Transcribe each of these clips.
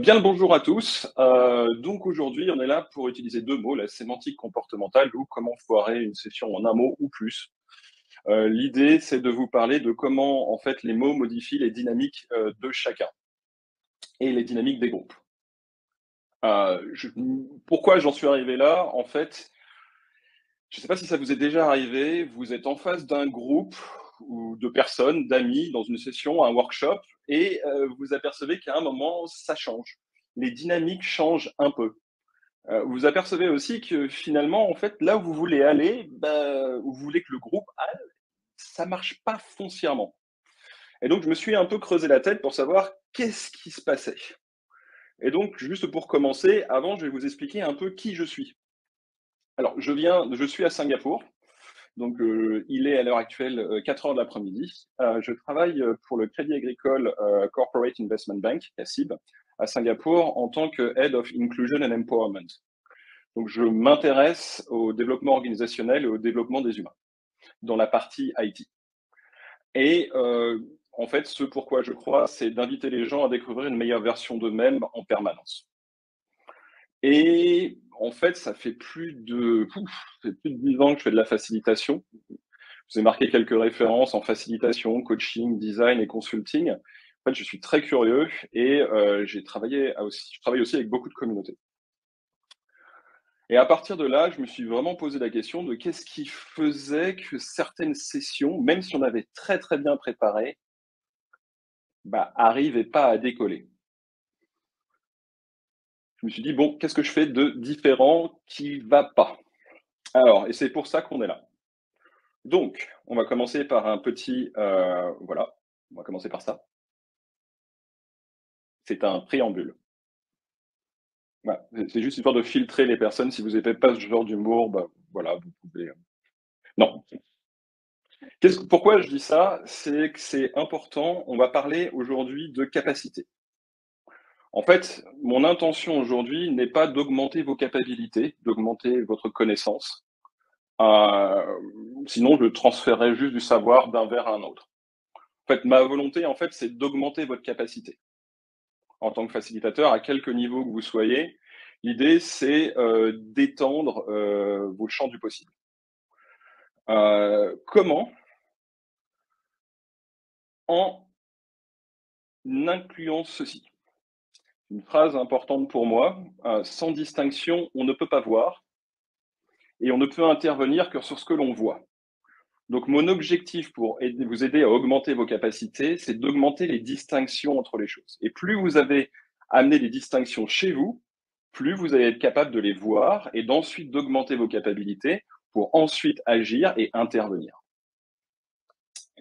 Bien le bonjour à tous. Donc aujourd'hui, on est là pour utiliser 2 mots, la sémantique comportementale ou comment foirer une session en un mot ou plus. L'idée, c'est de vous parler de comment, en fait, les mots modifient les dynamiques, de chacun et les dynamiques des groupes. Je Pourquoi j'en suis arrivé là? En fait, je ne sais pas si ça vous est déjà arrivé, vous êtes en face d'un groupe ou de personnes, d'amis, dans une session, un workshop et vous apercevez qu'à un moment, ça change. Les dynamiques changent un peu. Vous apercevez aussi que finalement, en fait, là où vous voulez aller, bah, où vous voulez que le groupe aille, ça marche pas foncièrement. Et donc je me suis un peu creusé la tête pour savoir qu'est-ce qui se passait. Et donc juste pour commencer, avant, je vais vous expliquer un peu qui je suis. Alors je suis à Singapour, donc il est à l'heure actuelle, 4 heures de l'après-midi. Je travaille, pour le Crédit Agricole, Corporate Investment Bank, la CIB, à Singapour en tant que Head of Inclusion and Empowerment. Donc, je m'intéresse au développement organisationnel et au développement des humains dans la partie IT. Et en fait, ce pourquoi je crois, c'est d'inviter les gens à découvrir une meilleure version d'eux-mêmes en permanence. Et en fait, ça fait plus de 10 ans que je fais de la facilitation. Je vous ai marqué quelques références en facilitation, coaching, design et consulting. En fait, je suis très curieux et je travaille aussi avec beaucoup de communautés. Et à partir de là, je me suis vraiment posé la question de qu'est-ce qui faisait que certaines sessions, même si on avait très, très bien préparé, bah, arrivaient pas à décoller. Je me suis dit: «Bon, qu'est-ce que je fais de différent qui va pas?» Alors et c'est pour ça qu'on est là. Donc, on va commencer par un petit, voilà, on va commencer par ça. C'est un préambule. Voilà, c'est juste histoire de filtrer les personnes. Si vous n'aimez pas ce genre d'humour, bah, voilà, vous pouvez, non. Pourquoi je dis ça? C'est que c'est important. On va parler aujourd'hui de capacité. En fait, mon intention aujourd'hui n'est pas d'augmenter vos capacités, d'augmenter votre connaissance. Heu, Sinon je transférerais juste du savoir d'un vers à un autre. En fait, ma volonté, en fait, c'est d'augmenter votre capacité. En tant que facilitateur, à quelque niveau que vous soyez, l'idée c'est, d'étendre, vos champs du possible. Comment? En incluant ceci. Une phrase importante pour moi, sans distinction, on ne peut pas voir et on ne peut intervenir que sur ce que l'on voit. Donc mon objectif pour vous aider à augmenter vos capacités, c'est d'augmenter les distinctions entre les choses. Et plus vous avez amené des distinctions chez vous, plus vous allez être capable de les voir et d'ensuite d'augmenter vos capacités pour ensuite agir et intervenir.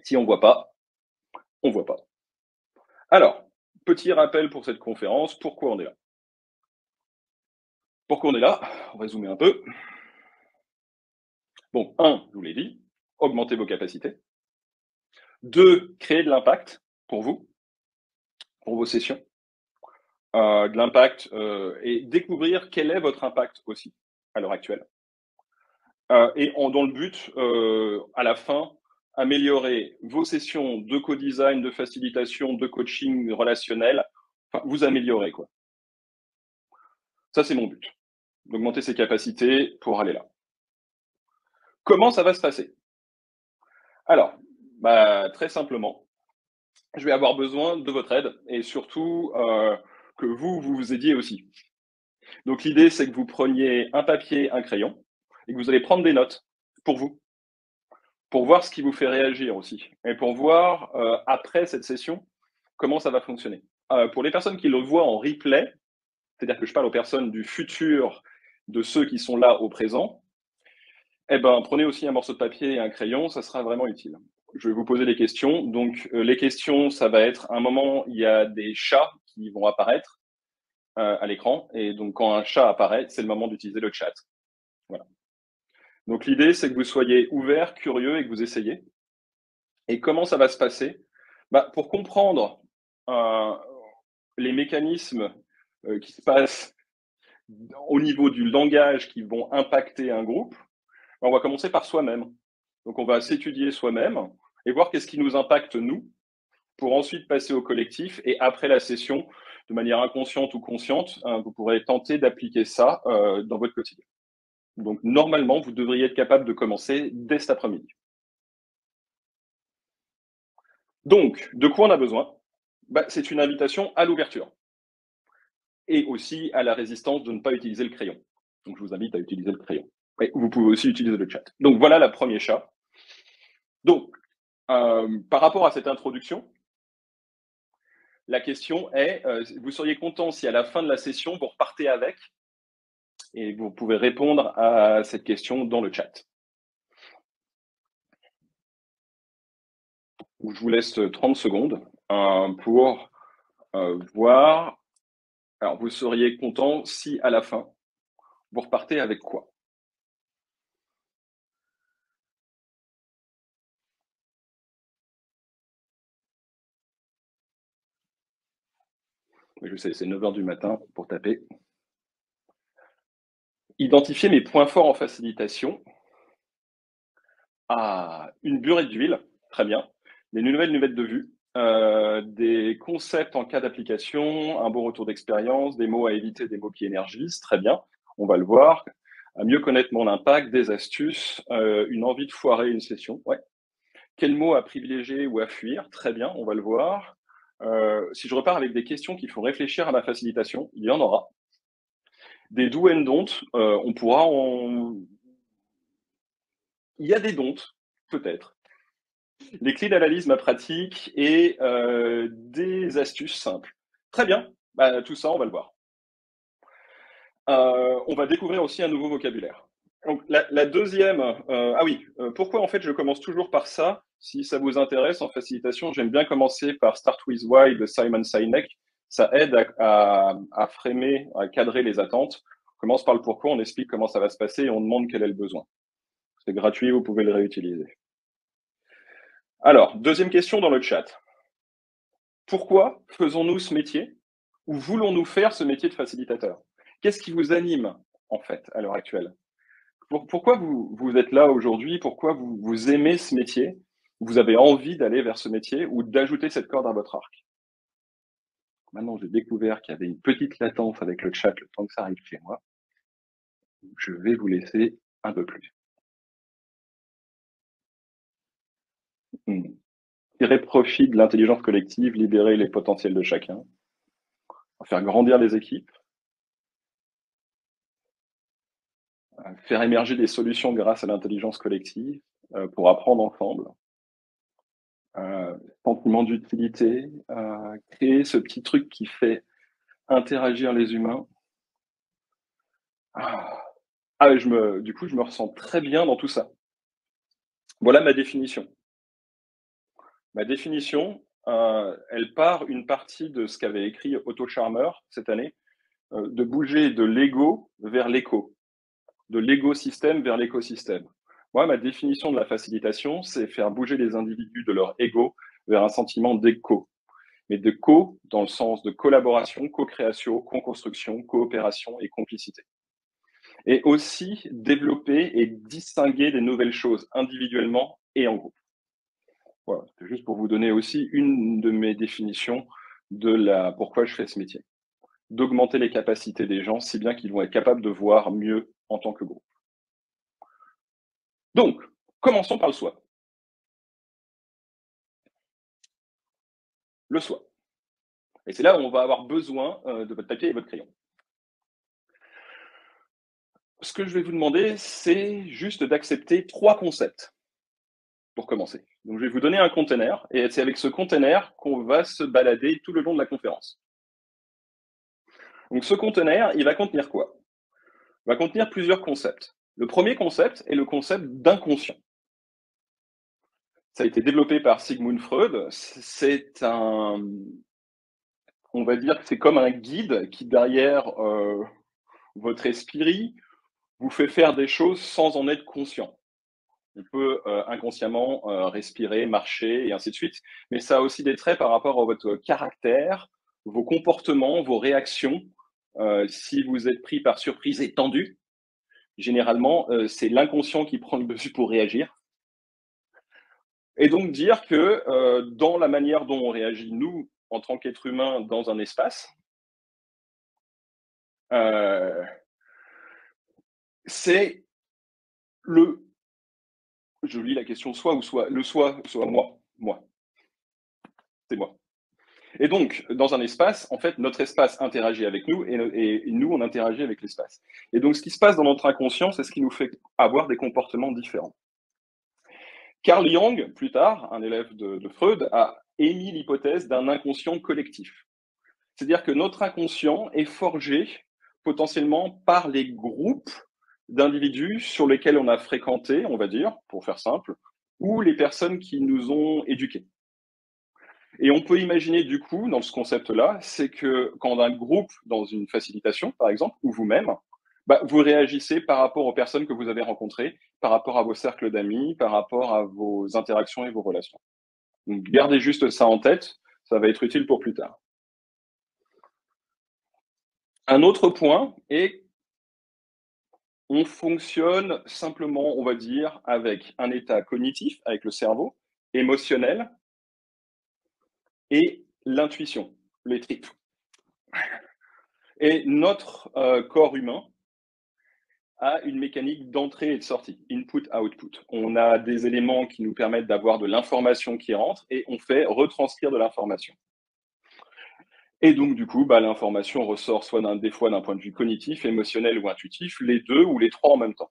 Si on ne voit pas, on ne voit pas. Alors, petit rappel pour cette conférence, pourquoi on est là? Pourquoi on est là? On va zoomer un peu. Bon, un, je vous l'ai dit, augmenter vos capacités. Deux, créer de l'impact pour vous, pour vos sessions. De l'impact, et découvrir quel est votre impact aussi, à l'heure actuelle. Et dans le but, à la fin, améliorer vos sessions de co-design, de facilitation, de coaching relationnel, enfin vous améliorer quoi. Ça, c'est mon but, d'augmenter ses capacités pour aller là. Comment ça va se passer? Alors, bah, très simplement, je vais avoir besoin de votre aide et surtout, que vous vous aidiez aussi. Donc l'idée, c'est que vous preniez un papier, un crayon et que vous allez prendre des notes pour vous, pour voir ce qui vous fait réagir aussi et pour voir, après cette session, comment ça va fonctionner. Pour les personnes qui le voient en replay, c'est-à-dire que je parle aux personnes du futur, de ceux qui sont là au présent, eh ben, prenez aussi un morceau de papier et un crayon, ça sera vraiment utile. Je vais vous poser des questions. Donc, les questions, ça va être, à un moment, il y a des chats qui vont apparaître à l'écran. Et donc, quand un chat apparaît, c'est le moment d'utiliser le chat. Voilà. Donc, l'idée, c'est que vous soyez ouvert, curieux et que vous essayiez. Et comment ça va se passer? Bah, pour comprendre euh, les mécanismes qui se passent au niveau du langage qui vont impacter un groupe, on va commencer par soi-même. Donc, on va s'étudier soi-même. et voir qu'est-ce qui nous impacte nous, pour ensuite passer au collectif. Et après la session, de manière inconsciente ou consciente, vous pourrez tenter d'appliquer ça dans votre quotidien. Donc normalement, vous devriez être capable de commencer dès cet après-midi. Donc, de quoi on a besoin? C'est une invitation à l'ouverture et aussi à la résistance de ne pas utiliser le crayon. Donc je vous invite à utiliser le crayon. Et vous pouvez aussi utiliser le chat. Donc voilà la première chat. Donc, par rapport à cette introduction, la question est, vous seriez content si à la fin de la session, vous repartez avec, et vous pouvez répondre à cette question dans le chat. Je vous laisse 30 secondes pour voir. Alors, vous seriez content si à la fin, vous repartez avec quoi? Je sais, c'est 9 h du matin pour taper. Identifier mes points forts en facilitation. Ah, une burette d'huile, très bien. Des nouvelles lunettes de vue, des concepts en cas d'application, un bon retour d'expérience, des mots à éviter, des mots qui énergisent, très bien. On va le voir. À mieux connaître mon impact, des astuces, une envie de foirer une session. Ouais. Quels mots à privilégier ou à fuir? Très bien, on va le voir. Si je repars avec des questions qui font réfléchir à ma facilitation, il y en aura. Des do and don't, on pourra en... Il y a des don'ts, peut-être. Les clés d'analyse, ma pratique et des astuces simples. Très bien, tout ça, on va le voir. On va découvrir aussi un nouveau vocabulaire. Donc la deuxième, ah oui, pourquoi en fait je commence toujours par ça? Si ça vous intéresse en facilitation, j'aime bien commencer par Start with Why de Simon Sinek. Ça aide à framer, à cadrer les attentes. On commence par le pourquoi, on explique comment ça va se passer et on demande quel est le besoin. C'est gratuit, vous pouvez le réutiliser. Alors, deuxième question dans le chat. Pourquoi faisons-nous ce métier ou voulons-nous faire ce métier de facilitateur? Qu'est-ce qui vous anime en fait à l'heure actuelle? Pourquoi vous êtes là aujourd'hui? Pourquoi vous aimez ce métier? Vous avez envie d'aller vers ce métier ou d'ajouter cette corde à votre arc? Maintenant, j'ai découvert qu'il y avait une petite latence avec le chat le temps que ça arrive chez moi. Je vais vous laisser un peu plus. Tirer profit de l'intelligence collective, libérer les potentiels de chacun, faire grandir les équipes, faire émerger des solutions grâce à l'intelligence collective pour apprendre ensemble, sentiment d'utilité, créer ce petit truc qui fait interagir les humains. Du coup, je me ressens très bien dans tout ça. Voilà ma définition. Ma définition, elle part une partie de ce qu'avait écrit Otto Scharmer cette année, de bouger de l'ego vers l'éco, de l'écosystème vers l'écosystème. Moi, ma définition de la facilitation, c'est faire bouger les individus de leur ego vers un sentiment d'éco. Mais de co dans le sens de collaboration, co-création, co-construction, coopération et complicité. Et aussi développer et distinguer des nouvelles choses individuellement et en groupe. Voilà, c'est juste pour vous donner aussi une de mes définitions de pourquoi je fais ce métier. D'augmenter les capacités des gens, si bien qu'ils vont être capables de voir mieux en tant que groupe. Donc, commençons par le soi. Le soi. Et c'est là où on va avoir besoin de votre papier et votre crayon. Ce que je vais vous demander, c'est juste d'accepter 3 concepts pour commencer. Donc, je vais vous donner un container et c'est avec ce container qu'on va se balader tout le long de la conférence. Donc, ce container, il va contenir quoi? Il va contenir plusieurs concepts. Le premier concept est le concept d'inconscient. Ça a été développé par Sigmund Freud. On va dire que c'est comme un guide qui, derrière votre esprit, vous fait faire des choses sans en être conscient. On peut inconsciemment respirer, marcher et ainsi de suite, mais ça a aussi des traits par rapport à votre caractère, vos comportements, vos réactions. Si vous êtes pris par surprise et tendu, généralement, c'est l'inconscient qui prend le dessus pour réagir. Et donc dire que, dans la manière dont on réagit, nous, en tant qu'êtres humains dans un espace, heu, c'est le je lis la question soi ou soi, le soi, soit moi, c'est moi. Et donc, dans un espace, en fait, notre espace interagit avec nous et nous, on interagit avec l'espace. Et donc, ce qui se passe dans notre inconscient, c'est ce qui nous fait avoir des comportements différents. Carl Jung, plus tard, un élève de Freud, a émis l'hypothèse d'un inconscient collectif. C'est-à-dire que notre inconscient est forgé potentiellement par les groupes d'individus sur lesquels on a fréquenté, on va dire, pour faire simple, ou les personnes qui nous ont éduqués. Et on peut imaginer du coup, dans ce concept-là, c'est que quand un groupe, dans une facilitation par exemple, ou vous-même, bah, vous réagissez par rapport aux personnes que vous avez rencontrées, par rapport à vos cercles d'amis, par rapport à vos interactions et vos relations. Donc gardez juste ça en tête, ça va être utile pour plus tard. Un autre point est, on fonctionne simplement, on va dire, avec un état cognitif, avec le cerveau, émotionnel et l'intuition, les tripes. Et notre corps humain a une mécanique d'entrée et de sortie, input-output. On a des éléments qui nous permettent d'avoir de l'information qui rentre et on fait retranscrire de l'information. Et donc, du coup, bah, l'information ressort soit des fois d'un point de vue cognitif, émotionnel ou intuitif, les deux ou les trois en même temps.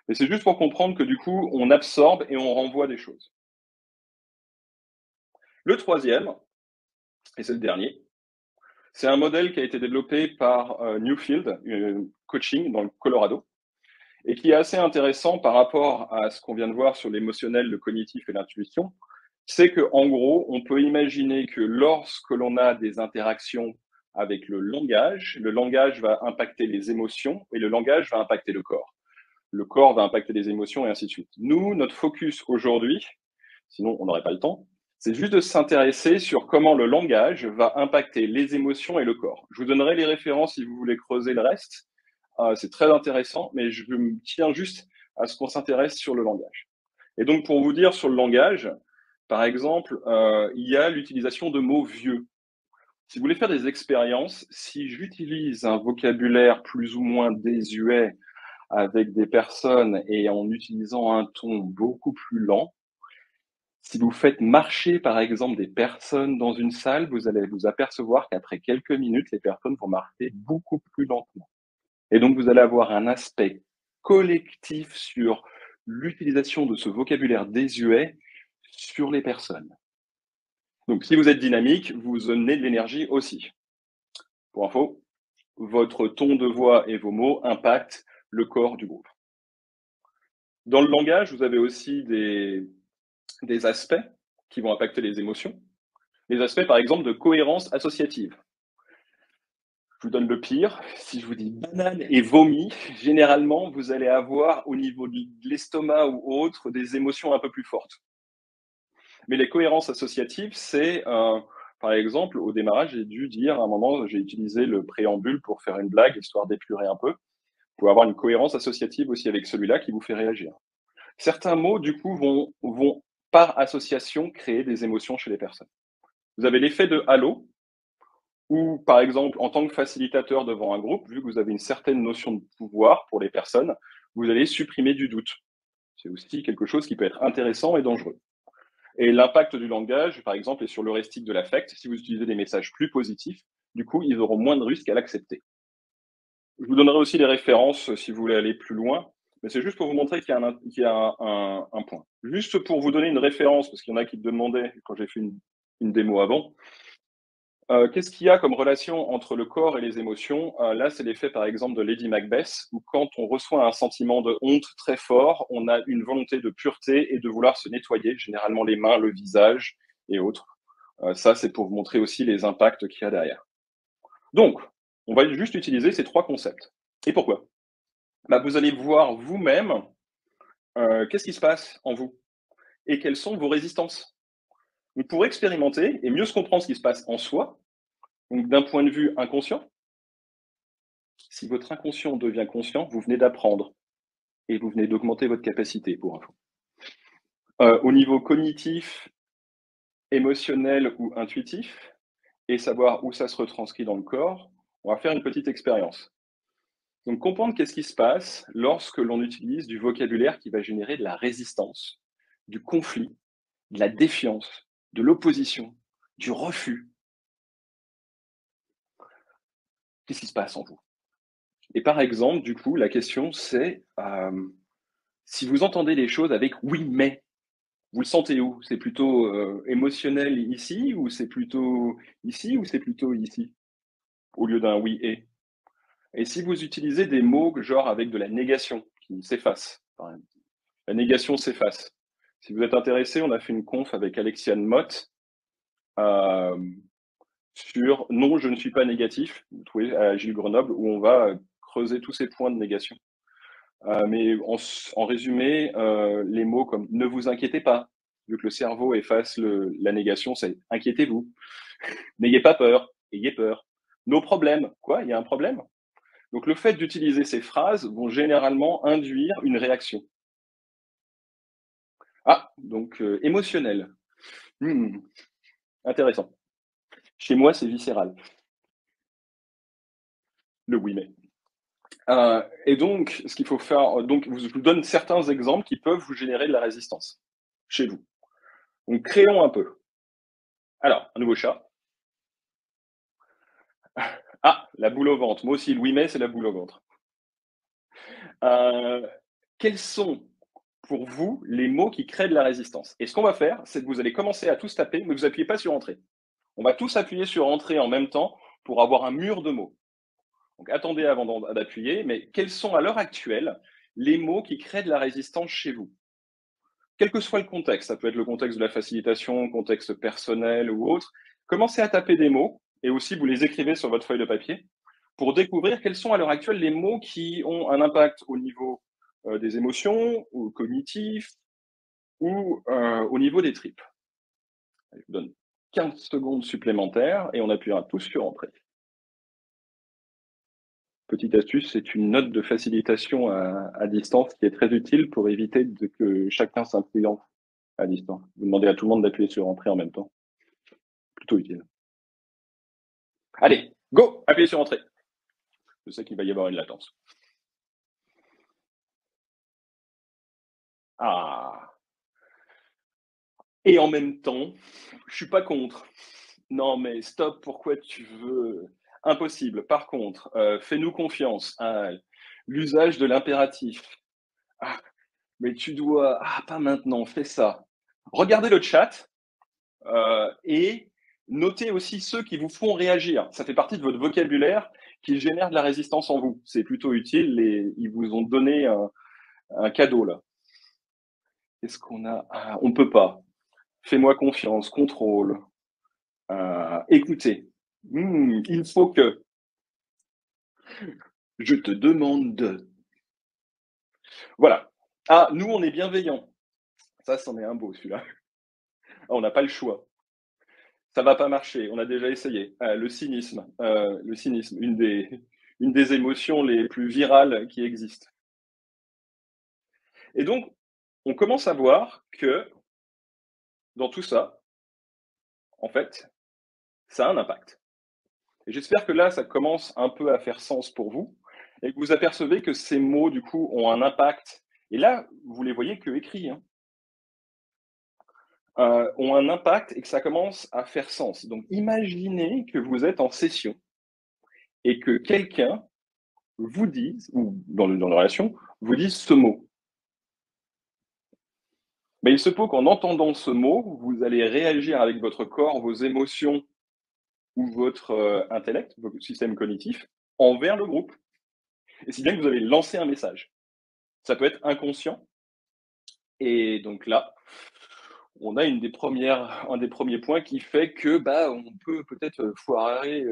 Mais c'est juste pour comprendre que du coup, on absorbe et on renvoie des choses. Le troisième, et c'est le dernier, c'est un modèle qui a été développé par Newfield Coaching dans le Colorado et qui est assez intéressant par rapport à ce qu'on vient de voir sur l'émotionnel, le cognitif et l'intuition. C'est que, en gros, on peut imaginer que lorsque l'on a des interactions avec le langage va impacter les émotions et le langage va impacter le corps. Le corps va impacter les émotions et ainsi de suite. Nous, notre focus aujourd'hui, sinon on n'aurait pas le temps, c'est juste de s'intéresser sur comment le langage va impacter les émotions et le corps. Je vous donnerai les références si vous voulez creuser le reste. C'est très intéressant, mais je me tiens juste à ce qu'on s'intéresse sur le langage. Et donc, pour vous dire sur le langage, par exemple, il y a l'utilisation de mots vieux. Si vous voulez faire des expériences, si j'utilise un vocabulaire plus ou moins désuet avec des personnes et en utilisant un ton beaucoup plus lent, si vous faites marcher, par exemple, des personnes dans une salle, vous allez vous apercevoir qu'après quelques minutes, les personnes vont marcher beaucoup plus lentement. Et donc, vous allez avoir un aspect collectif sur l'utilisation de ce vocabulaire désuet sur les personnes. Donc, si vous êtes dynamique, vous emmenez de l'énergie aussi. Pour info, votre ton de voix et vos mots impactent le corps du groupe. Dans le langage, vous avez aussi des aspects qui vont impacter les émotions. Les aspects, par exemple, de cohérence associative. Je vous donne le pire. Si je vous dis banane et vomi, généralement, vous allez avoir au niveau de l'estomac ou autre des émotions un peu plus fortes. Mais les cohérences associatives, c'est, par exemple, au démarrage, j'ai dû dire à un moment, j'ai utilisé le préambule pour faire une blague, histoire d'épurer un peu. Vous pouvez avoir une cohérence associative aussi avec celui-là qui vous fait réagir. Certains mots, du coup, vont par association créer des émotions chez les personnes. Vous avez l'effet de halo, ou par exemple, en tant que facilitateur devant un groupe, vu que vous avez une certaine notion de pouvoir pour les personnes, vous allez supprimer du doute. C'est aussi quelque chose qui peut être intéressant et dangereux. Et l'impact du langage, par exemple, est sur l'heuristique de l'affect. Si vous utilisez des messages plus positifs, du coup, ils auront moins de risques à l'accepter. Je vous donnerai aussi les références si vous voulez aller plus loin, mais c'est juste pour vous montrer qu'il y a un point. Juste pour vous donner une référence, parce qu'il y en a qui me demandaient quand j'ai fait une démo avant, qu'est-ce qu'il y a comme relation entre le corps et les émotions? Là, c'est l'effet, par exemple, de Lady Macbeth, où quand on reçoit un sentiment de honte très fort, on a une volonté de pureté et de vouloir se nettoyer, généralement les mains, le visage et autres. Ça, c'est pour vous montrer aussi les impacts qu'il y a derrière. Donc, on va juste utiliser ces 3 concepts. Et pourquoi? Bah, vous allez voir vous-même, qu'est-ce qui se passe en vous et quelles sont vos résistances. Donc pour expérimenter et mieux se comprendre ce qui se passe en soi, donc d'un point de vue inconscient, si votre inconscient devient conscient, vous venez d'apprendre et vous venez d'augmenter votre capacité pour info. au niveau cognitif, émotionnel ou intuitif et savoir où ça se retranscrit dans le corps, on va faire une petite expérience. Donc comprendre qu'est-ce qui se passe lorsque l'on utilise du vocabulaire qui va générer de la résistance, du conflit, de la défiance, de l'opposition, du refus. Qu'est-ce qui se passe en vous? Et par exemple, du coup, la question c'est, si vous entendez les choses avec «oui, mais», vous le sentez où? C'est plutôt, émotionnel ici ou c'est plutôt ici ou c'est plutôt ici? Au lieu d'un «oui et»? Et si vous utilisez des mots genre avec de la négation qui s'efface, par exemple. La négation s'efface. Si vous êtes intéressé, on a fait une conf avec Alexiane Mott, hem, sur «Non, je ne suis pas négatif», vous trouvez à Gilles Grenoble, où on va, creuser tous ces points de négation. Mais en résumé, les mots comme «ne vous inquiétez pas», vu que le cerveau efface la négation, c'est «inquiétez-vous», «n'ayez pas peur», «ayez peur», «nos problèmes», «quoi, il y a un problème?» Donc le fait d'utiliser ces phrases vont généralement induire une réaction. Ah, donc émotionnel. Mmh, intéressant. Chez moi, c'est viscéral, le oui mais. Et donc ce qu'il faut faire, donc je vous donne certains exemples qui peuvent vous générer de la résistance, chez vous. Donc créons un peu. Alors, un nouveau chat. Ah, la boule au ventre. Moi aussi, le oui mais, c'est la boule au ventre. Heu, Quels sont pour vous les mots qui créent de la résistance? Et ce qu'on va faire, c'est que vous allez commencer à tous taper, mais vous appuyez pas sur entrée. On va tous appuyer sur entrée en même temps pour avoir un mur de mots. Donc attendez avant d'appuyer, mais quels sont à l'heure actuelle les mots qui créent de la résistance chez vous? Quel que soit le contexte, ça peut être le contexte de la facilitation, contexte personnel ou autre, commencez à taper des mots et aussi vous les écrivez sur votre feuille de papier pour découvrir quels sont à l'heure actuelle les mots qui ont un impact au niveau des émotions, ou cognitif, ou au niveau des tripes. Je vous donne 15 secondes supplémentaires et on appuiera tous sur entrée. Petite astuce, c'est une note de facilitation à distance qui est très utile pour éviter que chacun s'imprime à distance. Vous demandez à tout le monde d'appuyer sur entrée en même temps. Plutôt utile. Allez, go! Appuyez sur entrée. Je sais qu'il va y avoir une latence. Ah! Et en même temps, je suis pas contre. Non, mais stop, pourquoi tu veux? Impossible. Par contre, fais-nous confiance. Ah, l'usage de l'impératif. Ah, mais tu dois. Ah, pas maintenant, fais ça. Regardez le chat. Et notez aussi ceux qui vous font réagir. Ça fait partie de votre vocabulaire qui génère de la résistance en vous. C'est plutôt utile et ils vous ont donné un cadeau là. Qu'est-ce qu'on a? Ah, on peut pas. Fais-moi confiance, contrôle, écoutez. Il faut que je te demande de. Voilà. Ah, nous on est bienveillants. Ça, c'en est un beau celui-là. Ah, on n'a pas le choix. Ça va pas marcher, on a déjà essayé. Le cynisme, une des émotions les plus virales qui existent. Et donc, on commence à voir que dans tout ça, en fait, ça a un impact. Et j'espère que là, ça commence un peu à faire sens pour vous et que vous apercevez que ces mots, du coup, ont un impact. Et là, vous les voyez que écrits, hein, ont un impact et que ça commence à faire sens. Donc, imaginez que vous êtes en session et que quelqu'un vous dise, ou dans la relation, vous dise ce mot. Mais il se peut qu'en entendant ce mot, vous allez réagir avec votre corps, vos émotions ou votre intellect, votre système cognitif, envers le groupe. Et si bien que vous allez lancer un message. Ça peut être inconscient. Et donc là, on a un des premiers points qui fait que bah, on peut peut-être foirer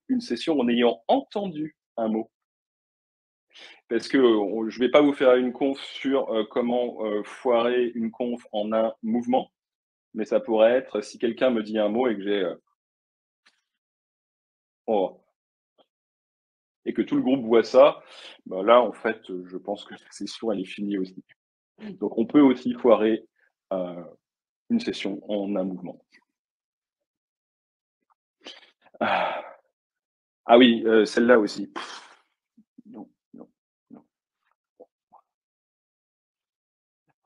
une session en ayant entendu un mot. Parce que je ne vais pas vous faire une conf sur comment foirer une conf en un mouvement, mais ça pourrait être si quelqu'un me dit un mot et que j'ai oh, et que tout le groupe voit ça, bah là, en fait, je pense que la session, elle est finie aussi. Donc, on peut aussi foirer une session en un mouvement. Ah, ah oui, celle-là aussi. Non, non, non.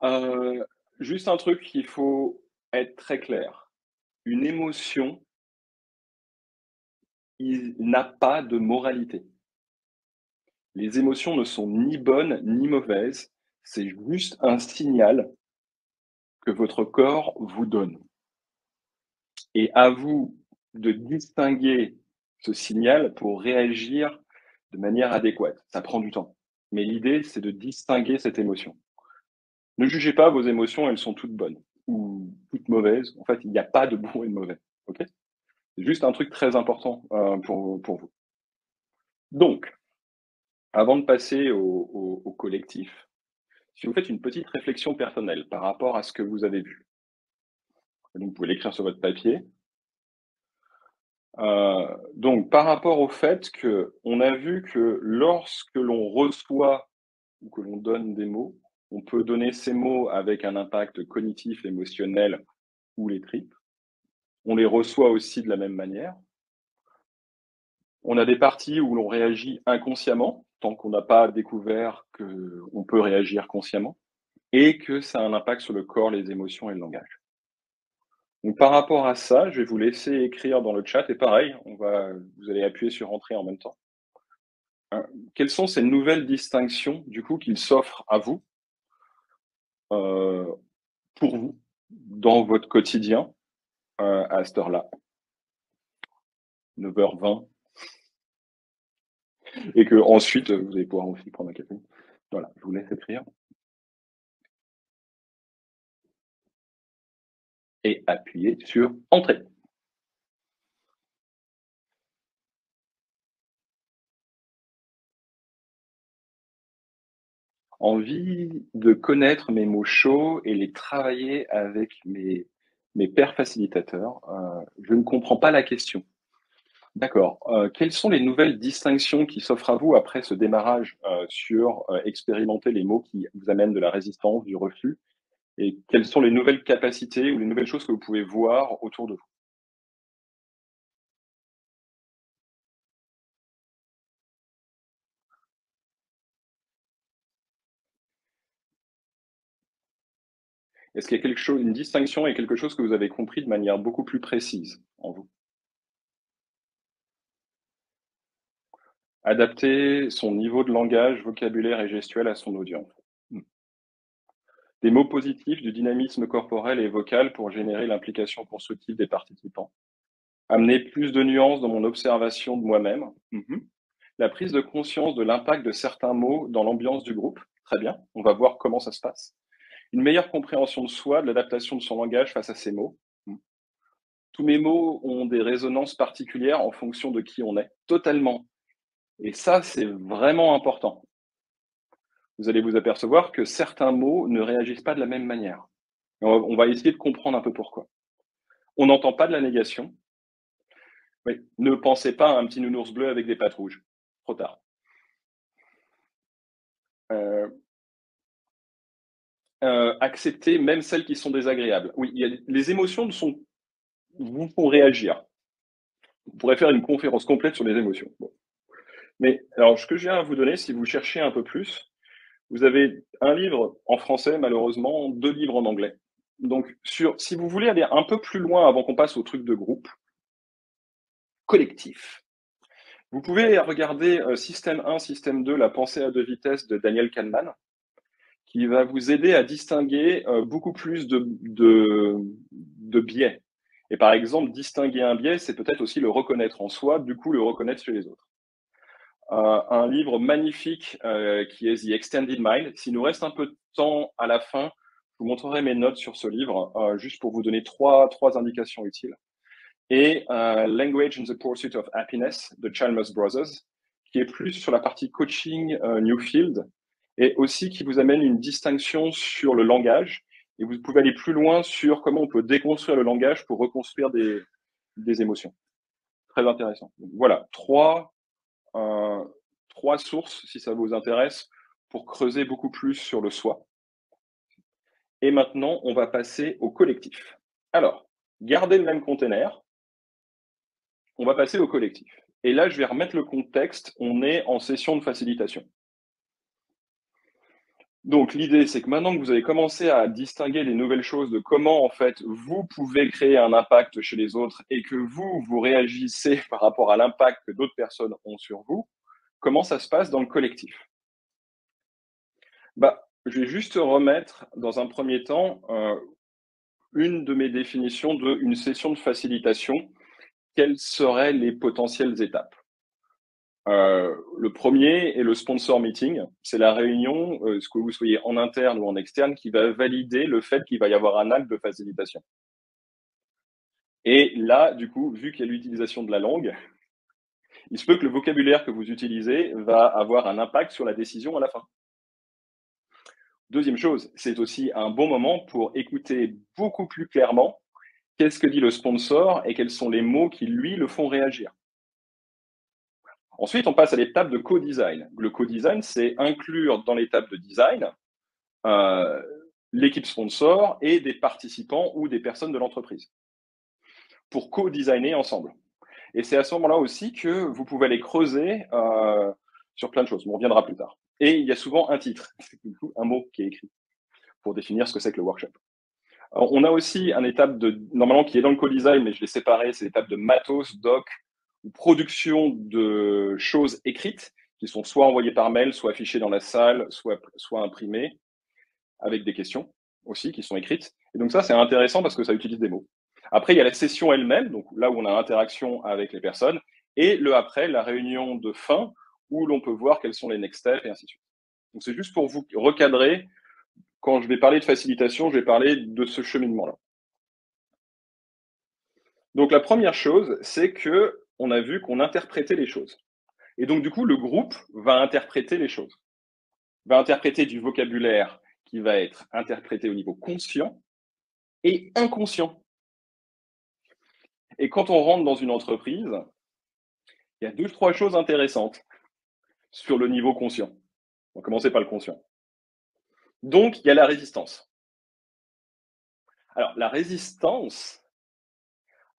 Heu, Juste un truc, il faut être très clair. Une émotion, il n'a pas de moralité. Les émotions ne sont ni bonnes ni mauvaises, c'est juste un signal que votre corps vous donne et à vous de distinguer ce signal pour réagir de manière adéquate. Ça prend du temps, mais l'idée, c'est de distinguer cette émotion. Ne jugez pas vos émotions, elles sont toutes bonnes ou toutes mauvaises. En fait, il n'y a pas de bon et de mauvais, OK? C'est juste un truc très important, pour vous. Donc, avant de passer au collectif, si vous faites une petite réflexion personnelle par rapport à ce que vous avez vu, donc vous pouvez l'écrire sur votre papier. Donc par rapport au fait qu'on a vu que lorsque l'on reçoit ou que l'on donne des mots, on peut donner ces mots avec un impact cognitif, émotionnel ou les tripes. On les reçoit aussi de la même manière. On a des parties où l'on réagit inconsciemment, tant qu'on n'a pas découvert qu'on peut réagir consciemment, et que ça a un impact sur le corps, les émotions et le langage. Donc par rapport à ça, je vais vous laisser écrire dans le chat et pareil, vous allez appuyer sur entrée en même temps. Quelles sont ces nouvelles distinctions du coup qu'il s'offre à vous, heu, pour vous, dans votre quotidien, à cette heure-là, 9h20 et qu'ensuite, vous allez pouvoir aussi prendre un café. Voilà, je vous laisse écrire et appuyer sur entrée. Envie de connaître mes mots chauds et les travailler avec mes pairs facilitateurs. Je ne comprends pas la question. D'accord. Quelles sont les nouvelles distinctions qui s'offrent à vous après ce démarrage, sur, expérimenter les mots qui vous amènent de la résistance, du refus? Et quelles sont les nouvelles capacités ou les nouvelles choses que vous pouvez voir autour de vous? Est-ce qu'il y a quelque chose une distinction et quelque chose que vous avez compris de manière beaucoup plus précise en vous? Adapter son niveau de langage, vocabulaire et gestuel à son audience. Mmh. Des mots positifs, du dynamisme corporel et vocal pour générer l'implication constructive des participants. Amener plus de nuances dans mon observation de moi-même. Mmh. La prise de conscience de l'impact de certains mots dans l'ambiance du groupe. Très bien, on va voir comment ça se passe. Une meilleure compréhension de soi, de l'adaptation de son langage face à ces mots. Mmh. Tous mes mots ont des résonances particulières en fonction de qui on est. Totalement. Et ça, c'est vraiment important. Vous allez vous apercevoir que certains mots ne réagissent pas de la même manière. Et on va essayer de comprendre un peu pourquoi. On n'entend pas de la négation. Oui, ne pensez pas à un petit nounours bleu avec des pattes rouges. Trop tard. Heu Accepter même celles qui sont désagréables. Oui, il y a les émotions vous font réagir. On pourrait faire une conférence complète sur les émotions. Bon. Mais alors ce que je viens à vous donner, si vous cherchez un peu plus, vous avez un livre en français malheureusement, 2 livres en anglais. Donc si vous voulez aller un peu plus loin avant qu'on passe au truc de groupe, collectif, vous pouvez regarder, Système 1, Système 2, La pensée à 2 vitesses de Daniel Kahneman, qui va vous aider à distinguer, beaucoup plus de biais. Et par exemple, distinguer un biais, c'est peut-être aussi le reconnaître en soi, du coup le reconnaître chez les autres. Un livre magnifique, qui est The Extended Mind. S'il nous reste un peu de temps à la fin, je vous montrerai mes notes sur ce livre, juste pour vous donner trois indications utiles. Et Language in the Pursuit of Happiness de Chalmers Brothers, qui est plus sur la partie coaching, Newfield, et aussi qui vous amène une distinction sur le langage. Et vous pouvez aller plus loin sur comment on peut déconstruire le langage pour reconstruire des émotions. Très intéressant. Donc voilà, euh, trois sources, si ça vous intéresse, pour creuser beaucoup plus sur le soi. Et maintenant, on va passer au collectif. Alors, gardez le même container, on va passer au collectif. Et là, je vais remettre le contexte, on est en session de facilitation. Donc l'idée, c'est que maintenant que vous avez commencé à distinguer les nouvelles choses de comment, en fait, vous pouvez créer un impact chez les autres et que vous, vous réagissez par rapport à l'impact que d'autres personnes ont sur vous, comment ça se passe dans le collectif? Bah, je vais juste remettre dans un premier temps, une de mes définitions d'une session de facilitation. Quelles seraient les potentielles étapes? Le premier est le sponsor meeting. C'est la réunion, ce que vous soyez en interne ou en externe, qui va valider le fait qu'il va y avoir un acte de facilitation. Et là, du coup, vu qu'il y a l'utilisation de la langue, il se peut que le vocabulaire que vous utilisez va avoir un impact sur la décision à la fin. Deuxième chose, c'est aussi un bon moment pour écouter beaucoup plus clairement qu'est-ce que dit le sponsor et quels sont les mots qui, lui, le font réagir. Ensuite, on passe à l'étape de co-design. Le co-design, c'est inclure dans l'étape de design euh, l'équipe sponsor et des participants ou des personnes de l'entreprise pour co-designer ensemble. Et c'est à ce moment-là aussi que vous pouvez aller creuser sur plein de choses. On reviendra plus tard. Et il y a souvent un titre, du coup, un mot qui est écrit pour définir ce que c'est que le workshop. Alors, on a aussi une étape normalement qui est dans le co-design, mais je l'ai séparé, c'est l'étape de matos, doc, ou production de choses écrites qui sont soit envoyées par mail, soit affichées dans la salle, soit imprimées, avec des questions aussi qui sont écrites. Et donc ça, c'est intéressant parce que ça utilise des mots. Après, il y a la session elle-même, donc là où on a interaction avec les personnes, et le après, la réunion de fin, où l'on peut voir quels sont les next steps et ainsi de suite. Donc c'est juste pour vous recadrer. Quand je vais parler de facilitation, je vais parler de ce cheminement-là. Donc la première chose, c'est que on a vu qu'on interprétait les choses. Et donc du coup, le groupe va interpréter les choses, va interpréter du vocabulaire qui va être interprété au niveau conscient et inconscient. Et quand on rentre dans une entreprise, il y a deux, trois choses intéressantes sur le niveau conscient. On va commencer par le conscient. Donc, il y a la résistance. Alors, la résistance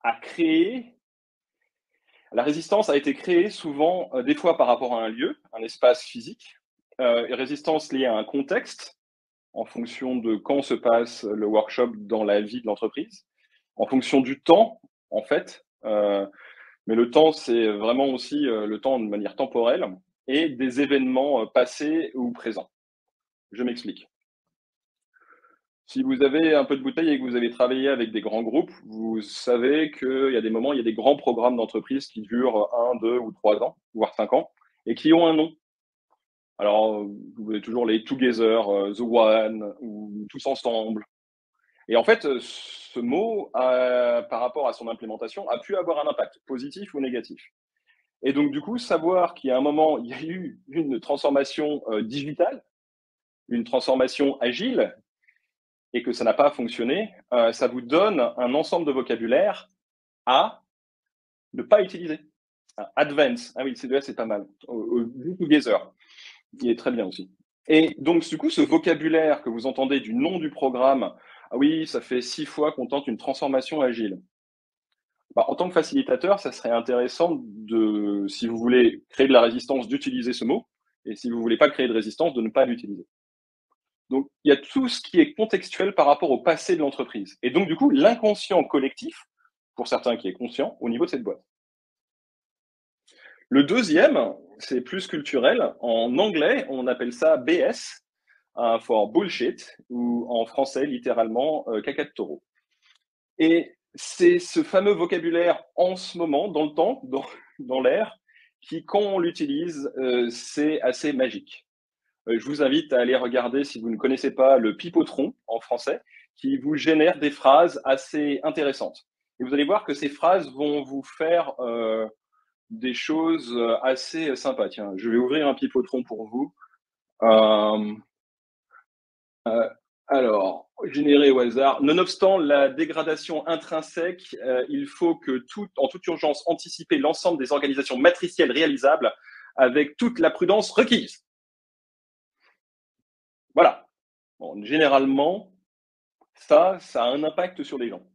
a créé La résistance a été créée souvent, des fois par rapport à un lieu, un espace physique, résistance liée à un contexte, en fonction de quand se passe le workshop dans la vie de l'entreprise, en fonction du temps, en fait, mais le temps, c'est vraiment aussi, le temps de manière temporelle et des événements, passés ou présents. Je m'explique. Si vous avez un peu de bouteille et que vous avez travaillé avec des grands groupes, vous savez qu'il y a des moments, il y a des grands programmes d'entreprise qui durent 1, 2 ou 3 ans, voire 5 ans, et qui ont un nom. Alors, vous avez toujours les Together, The One ou Tous ensemble. Et en fait, ce mot, par rapport à son implémentation, a pu avoir un impact positif ou négatif. Et donc, du coup, savoir qu'il y a un moment, il y a eu une transformation digitale, une transformation agile, et que ça n'a pas fonctionné, ça vous donne un ensemble de vocabulaire à ne pas utiliser. Advance, ah oui, c'est pas mal. Do Together, il est très bien aussi. Et donc, du coup, ce vocabulaire que vous entendez du nom du programme, ah oui, ça fait 6 fois qu'on tente une transformation agile. Bah, en tant que facilitateur, ça serait intéressant de, si vous voulez créer de la résistance, d'utiliser ce mot, et si vous voulez pas créer de résistance, de ne pas l'utiliser. Donc, il y a tout ce qui est contextuel par rapport au passé de l'entreprise. Et donc, du coup, l'inconscient collectif, pour certains qui est conscient, au niveau de cette boîte. Le deuxième, c'est plus culturel. En anglais, on appelle ça BS, for bullshit, ou en français, littéralement, caca de taureau. Et c'est ce fameux vocabulaire en ce moment, dans le temps, dans l'air, qui, quand on l'utilise, c'est assez magique. Je vous invite à aller regarder, si vous ne connaissez pas, le pipotron en français, qui vous génère des phrases assez intéressantes. Et vous allez voir que ces phrases vont vous faire des choses assez sympas. Tiens, je vais ouvrir un pipotron pour vous. Euh, alors, générer au hasard. Nonobstant la dégradation intrinsèque, il faut que en toute urgence anticiper l'ensemble des organisations matricielles réalisables avec toute la prudence requise. Voilà. Bon, généralement, ça a un impact sur les gens.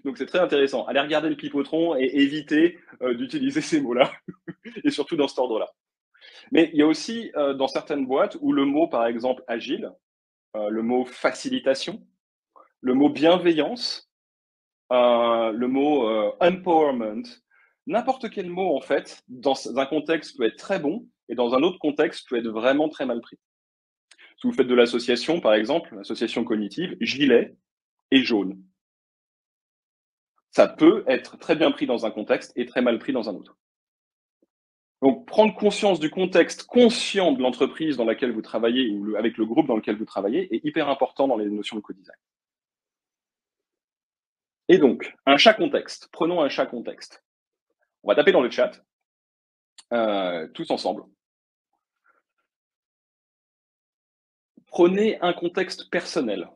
Donc c'est très intéressant. Allez regarder le Pipotron et éviter d'utiliser ces mots-là, et surtout dans cet ordre-là. Mais il y a aussi dans certaines boîtes où le mot, par exemple, agile, le mot facilitation, le mot bienveillance, le mot empowerment, n'importe quel mot, en fait, dans un contexte peut être très bon et dans un autre contexte peut être vraiment très mal pris. Si vous faites de l'association, par exemple, l'association cognitive, gilet et jaune. Ça peut être très bien pris dans un contexte et très mal pris dans un autre. Donc, prendre conscience du contexte, conscient de l'entreprise dans laquelle vous travaillez ou avec le groupe dans lequel vous travaillez est hyper important dans les notions de co-design. Et donc, un chat contexte. Prenons un chat contexte. On va taper dans le chat, tous ensemble. Prenez un contexte personnel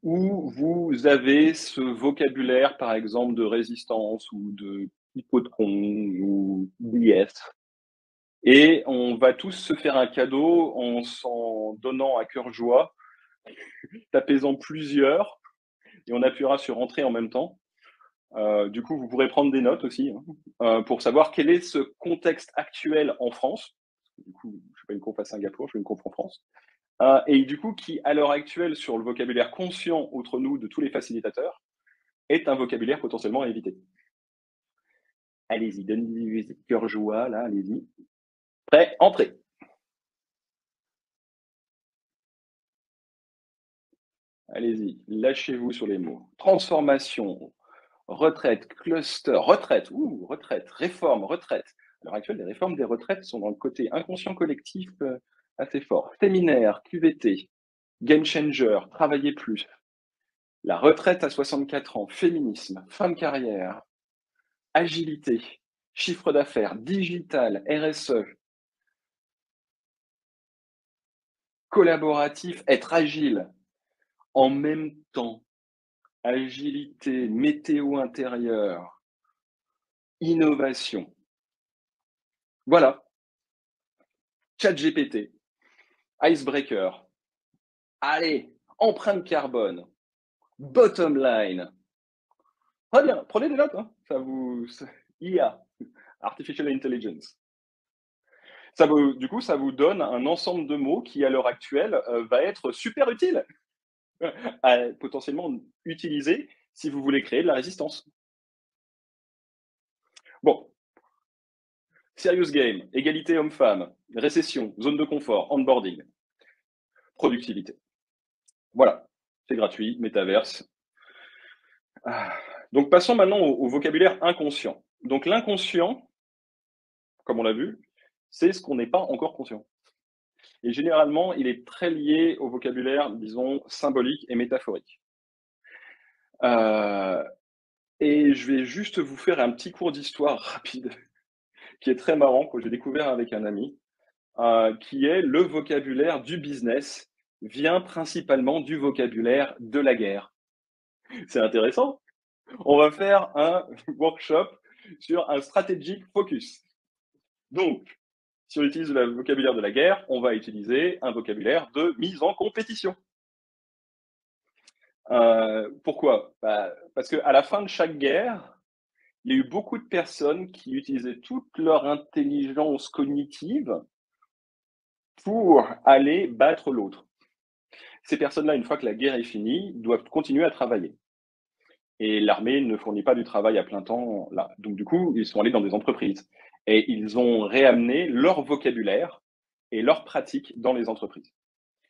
où vous avez ce vocabulaire, par exemple, de résistance ou de hypotron ou d'IS. Et on va tous se faire un cadeau en s'en donnant à cœur joie, tapez-en plusieurs et on appuiera sur entrée en même temps. Du coup, vous pourrez prendre des notes aussi pour savoir quel est ce contexte actuel en France. Du coup, je ne fais pas une conf à Singapour, je fais une conf en France. Et du coup, qui, à l'heure actuelle, sur le vocabulaire conscient entre nous de tous les facilitateurs, est un vocabulaire potentiellement à éviter. Allez-y, donnez-lui cœur joie, là, allez-y. Prêt, entrez. Allez-y, lâchez-vous sur les mots. Transformation, retraite, cluster, retraite, retraite, réforme, retraite. À l'heure actuelle, les réformes des retraites sont dans le côté inconscient collectif assez fort. Séminaire, QVT, game changer, travailler plus. La retraite à 64 ans, féminisme, fin de carrière, agilité, chiffre d'affaires, digital, RSE, collaboratif, être agile, en même temps, agilité, météo intérieure, innovation. Voilà. ChatGPT, icebreaker. Allez, empreinte carbone, bottom line. Très bien, prenez des notes. Hein. IA, artificial intelligence. Du coup, ça vous donne un ensemble de mots qui, à l'heure actuelle, va être super utile à potentiellement utiliser si vous voulez créer de la résistance. Bon, serious game, égalité homme-femme, récession, zone de confort, onboarding, productivité. Voilà, c'est gratuit, métaverse. Donc passons maintenant au vocabulaire inconscient. Donc l'inconscient, comme on l'a vu, c'est ce qu'on n'est pas encore conscient. Et généralement, il est très lié au vocabulaire, disons, symbolique et métaphorique. Et je vais juste vous faire un petit cours d'histoire rapide, qui est très marrant, que j'ai découvert avec un ami, qui est le vocabulaire du business vient principalement du vocabulaire de la guerre. C'est intéressant. On va faire un workshop sur un strategic focus. Donc, si on utilise le vocabulaire de la guerre, on va utiliser un vocabulaire de mise en compétition. Pourquoi? Parce qu'à la fin de chaque guerre, il y a eu beaucoup de personnes qui utilisaient toute leur intelligence cognitive pour aller battre l'autre. Ces personnes-là, une fois que la guerre est finie, doivent continuer à travailler. Et l'armée ne fournit pas du travail à plein temps là. Donc du coup, ils sont allés dans des entreprises et ils ont réamené leur vocabulaire et leurs pratiques dans les entreprises.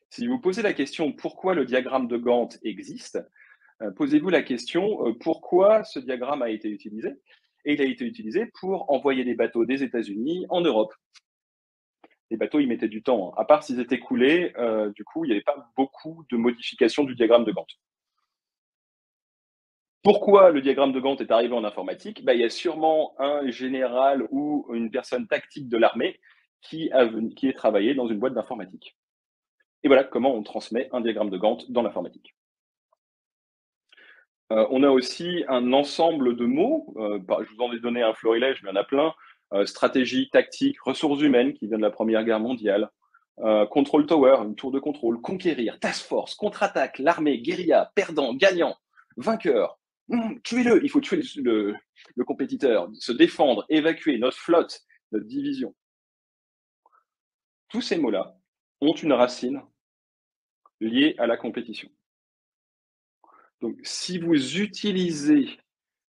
Si vous posez la question pourquoi le diagramme de Gantt existe, posez-vous la question pourquoi ce diagramme a été utilisé. Et il a été utilisé pour envoyer des bateaux des États-Unis en Europe. Les bateaux, ils mettaient du temps. À part s'ils étaient coulés, du coup, il n'y avait pas beaucoup de modifications du diagramme de Gantt. Pourquoi le diagramme de Gantt est arrivé en informatique? Il y a sûrement un général ou une personne tactique de l'armée qui est travaillé dans une boîte d'informatique. Et voilà comment on transmet un diagramme de Gantt dans l'informatique. On a aussi un ensemble de mots, je vous en ai donné un florilège, mais il y en a plein. Stratégie, tactique, ressources humaines, qui vient de la Première Guerre mondiale, control tower, une tour de contrôle, conquérir, task force, contre-attaque, l'armée, guérilla, perdant, gagnant, vainqueur. Tuez-le, il faut tuer le compétiteur, se défendre, évacuer notre flotte, notre division. Tous ces mots-là ont une racine liée à la compétition. Donc, si vous utilisez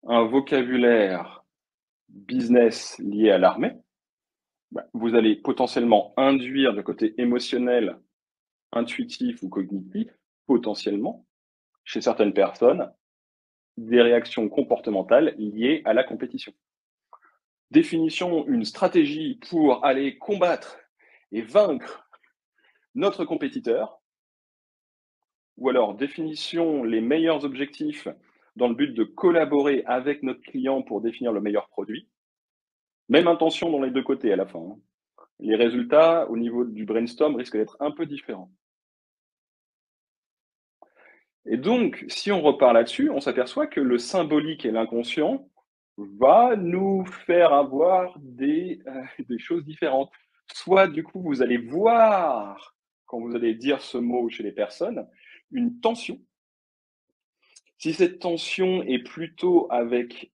un vocabulaire business lié à l'armée, vous allez potentiellement induire le côté émotionnel, intuitif ou cognitif, potentiellement, chez certaines personnes, des réactions comportementales liées à la compétition. Définition, une stratégie pour aller combattre et vaincre notre compétiteur, ou alors définition, les meilleurs objectifs dans le but de collaborer avec notre client pour définir le meilleur produit. Même intention dans les deux côtés à la fin. Les résultats au niveau du brainstorm risquent d'être un peu différents. Et donc, si on repart là-dessus, on s'aperçoit que le symbolique et l'inconscient va nous faire avoir des choses différentes. Soit, du coup, vous allez voir, quand vous allez dire ce mot chez les personnes, une tension. Si cette tension est plutôt avec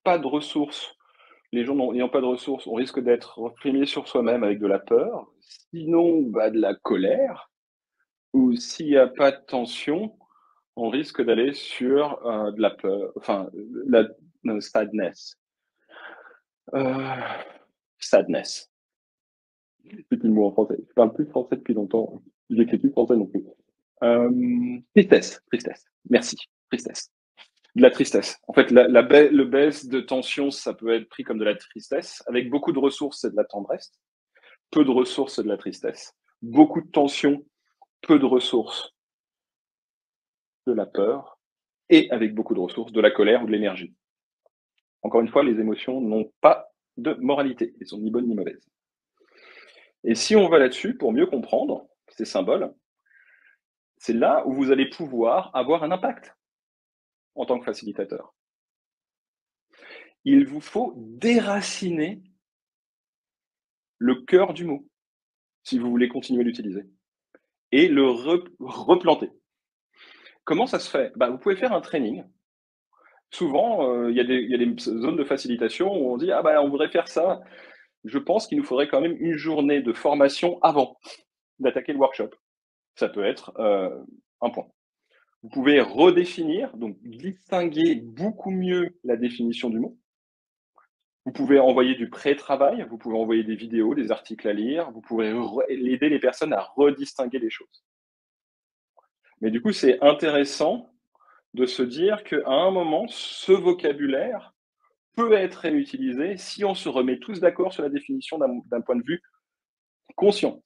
pas de ressources, les gens n'ayant pas de ressources, on risque d'être reprimé sur soi-même avec de la peur, sinon de la colère, ou s'il n'y a pas de tension, on risque d'aller sur de la peur, enfin, la sadness. Sadness. C'est plus le mot en français. Je parle plus français depuis longtemps. J'écris plus français non plus. Tristesse, tristesse. Merci, tristesse. De la tristesse. En fait, le baisse de tension, ça peut être pris comme de la tristesse. Avec beaucoup de ressources, c'est de la tendresse. Peu de ressources, c'est de la tristesse. Beaucoup de tension, peu de ressources, de la peur. Et avec beaucoup de ressources, de la colère ou de l'énergie. Encore une fois, les émotions n'ont pas de moralité. Elles sont ni bonnes ni mauvaises. Et si on va là-dessus, pour mieux comprendre ces symboles, c'est là où vous allez pouvoir avoir un impact en tant que facilitateur. Il vous faut déraciner le cœur du mot, si vous voulez continuer d'utiliser, et le replanter. Comment ça se fait? Vous pouvez faire un training. Souvent, il y a des zones de facilitation où on dit: «Ah on voudrait faire ça». Je pense qu'il nous faudrait quand même une journée de formation avant d'attaquer le workshop. Ça peut être un point. Vous pouvez redéfinir, donc distinguer beaucoup mieux la définition du mot. Vous pouvez envoyer du pré-travail, vous pouvez envoyer des vidéos, des articles à lire, vous pouvez aider les personnes à redistinguer les choses. Mais du coup, c'est intéressant de se dire qu'à un moment, ce vocabulaire peut être réutilisé si on se remet tous d'accord sur la définition d'un point de vue conscient.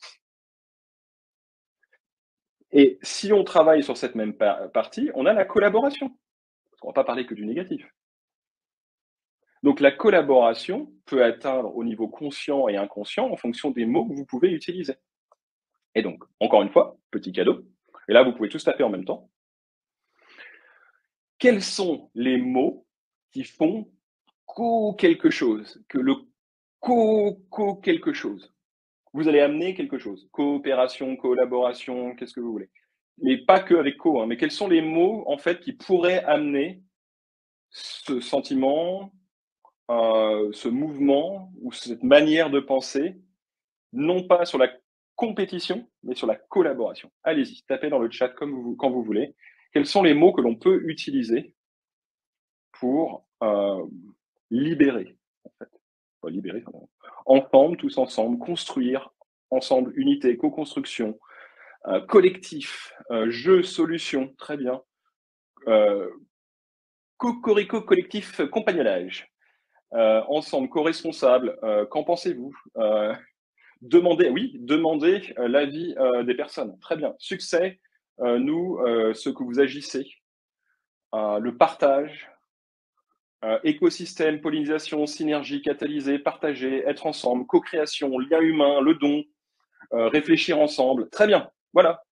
Et si on travaille sur cette même partie, on a la collaboration. Parce qu'on ne va pas parler que du négatif. Donc la collaboration peut atteindre au niveau conscient et inconscient en fonction des mots que vous pouvez utiliser. Et donc, encore une fois, petit cadeau, et là vous pouvez tous taper en même temps. Quels sont les mots qui font quelque chose, que le quelque chose? Vous allez amener quelque chose. Coopération, collaboration, qu'est-ce que vous voulez. Mais pas que avec mais quels sont les mots en fait qui pourraient amener ce sentiment, ce mouvement ou cette manière de penser, non pas sur la compétition, mais sur la collaboration. Allez-y, tapez dans le chat quand vous voulez. Quels sont les mots que l'on peut utiliser pour libérer, en fait. Pas libérer, ensemble, tous ensemble, construire ensemble, unité, co-construction, collectif, jeu, solution, très bien. Cocorico, collectif, compagnonnage. Ensemble, co-responsable, qu'en pensez-vous? Demandez l'avis des personnes. Très bien. Succès, ce que vous agissez. Le partage, écosystème, pollinisation, synergie, catalyser, partager, être ensemble, co-création, lien humain, le don, réfléchir ensemble. Très bien. Voilà.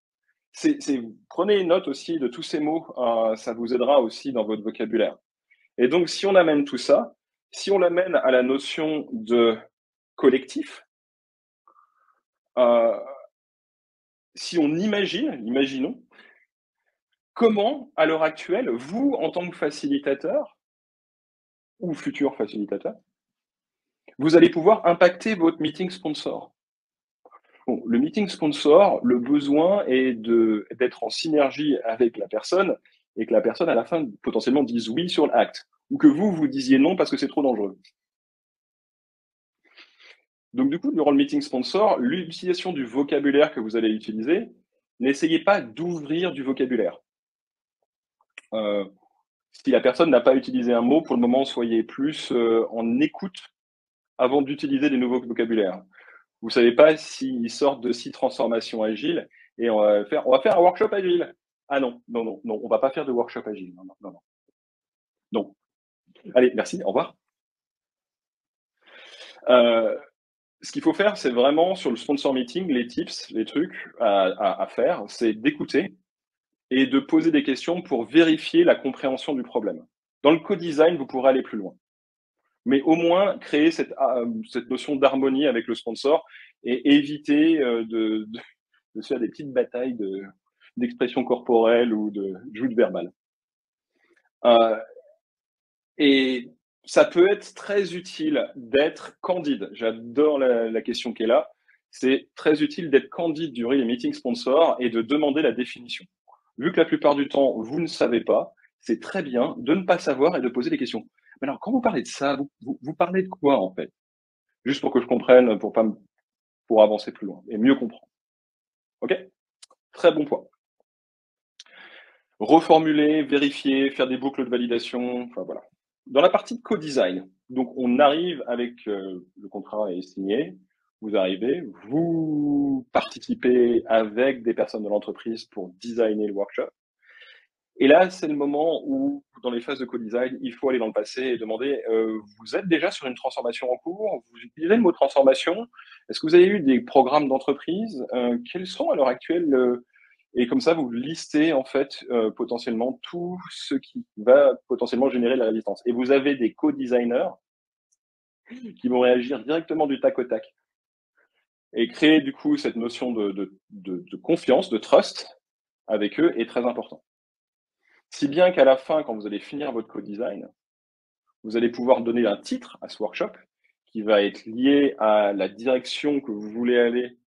Prenez note aussi de tous ces mots. Ça vous aidera aussi dans votre vocabulaire. Et donc, si on amène tout ça, si on l'amène à la notion de collectif, Heu, si on imaginons, comment, à l'heure actuelle, vous, en tant que facilitateur ou futur facilitateur, vous allez pouvoir impacter votre meeting sponsor? Bon, le meeting sponsor, le besoin est d'être en synergie avec la personne et que la personne, à la fin, potentiellement dise oui sur l'acte ou que vous, vous disiez non parce que c'est trop dangereux. Donc du coup, durant le meeting sponsor, l'utilisation du vocabulaire que vous allez utiliser, n'essayez pas d'ouvrir du vocabulaire. Heu, si la personne n'a pas utilisé un mot, pour le moment, soyez plus, en écoute avant d'utiliser des nouveaux vocabulaires. Vous savez pas s'ils sortent de 6 transformations agiles et on va faire un workshop agile. Ah non, non, non, non, on va pas faire de workshop agile. Non, non, non, non. Non. Allez, merci, au revoir. Heu, ce qu'il faut faire, c'est vraiment sur le sponsor meeting, les tips, les trucs à faire, c'est d'écouter et de poser des questions pour vérifier la compréhension du problème. Dans le co-design, vous pourrez aller plus loin, mais au moins créer cette notion d'harmonie avec le sponsor et éviter, de se faire des petites batailles d'expression corporelle ou de joutes verbales. Heu et ça peut être très utile d'être candide. J'adore la question qui est là. C'est très utile d'être candide durant les meetings sponsors et de demander la définition. Vu que la plupart du temps, vous ne savez pas, c'est très bien de ne pas savoir et de poser des questions. Mais alors, quand vous parlez de ça, vous parlez de quoi, en fait? Juste pour que je comprenne, pour pas me pour avancer plus loin et mieux comprendre. OK? Très bon point. Reformuler, vérifier, faire des boucles de validation, enfin voilà. Dans la partie co-design, donc on arrive avec, le contrat est signé, vous arrivez, vous participez avec des personnes de l'entreprise pour designer le workshop et là, c'est le moment où, dans les phases de co-design, il faut aller dans le passé et demander, «Vous êtes déjà sur une transformation en cours? Vous utilisez le mot transformation? Est-ce que vous avez eu des programmes d'entreprise? Quels sont à l'heure actuelle, et comme ça, vous listez en fait, potentiellement tout ce qui va potentiellement générer de la résistance et vous avez des co-designers qui vont réagir directement du tac au tac et créer du coup cette notion de confiance, de trust avec eux est très important. Si bien qu'à la fin, quand vous allez finir votre co-design, vous allez pouvoir donner un titre à ce workshop qui va être lié à la direction que vous voulez aller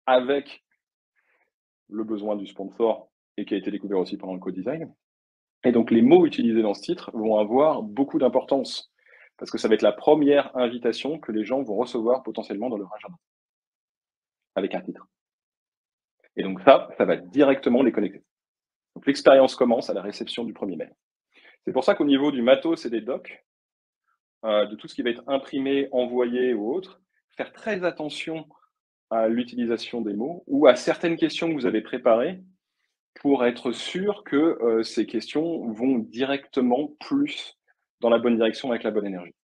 avec le besoin du sponsor et qui a été découvert aussi pendant le co-design. Et donc les mots utilisés dans ce titre vont avoir beaucoup d'importance, parce que ça va être la première invitation que les gens vont recevoir potentiellement dans leur agenda, avec un titre. Et donc ça va directement les connecter. Donc l'expérience commence à la réception du premier mail. C'est pour ça qu'au niveau du matos et des docs, de tout ce qui va être imprimé, envoyé ou autre, faire très attention à l'utilisation des mots ou à certaines questions que vous avez préparées pour être sûr que, ces questions vont directement plus dans la bonne direction avec la bonne énergie.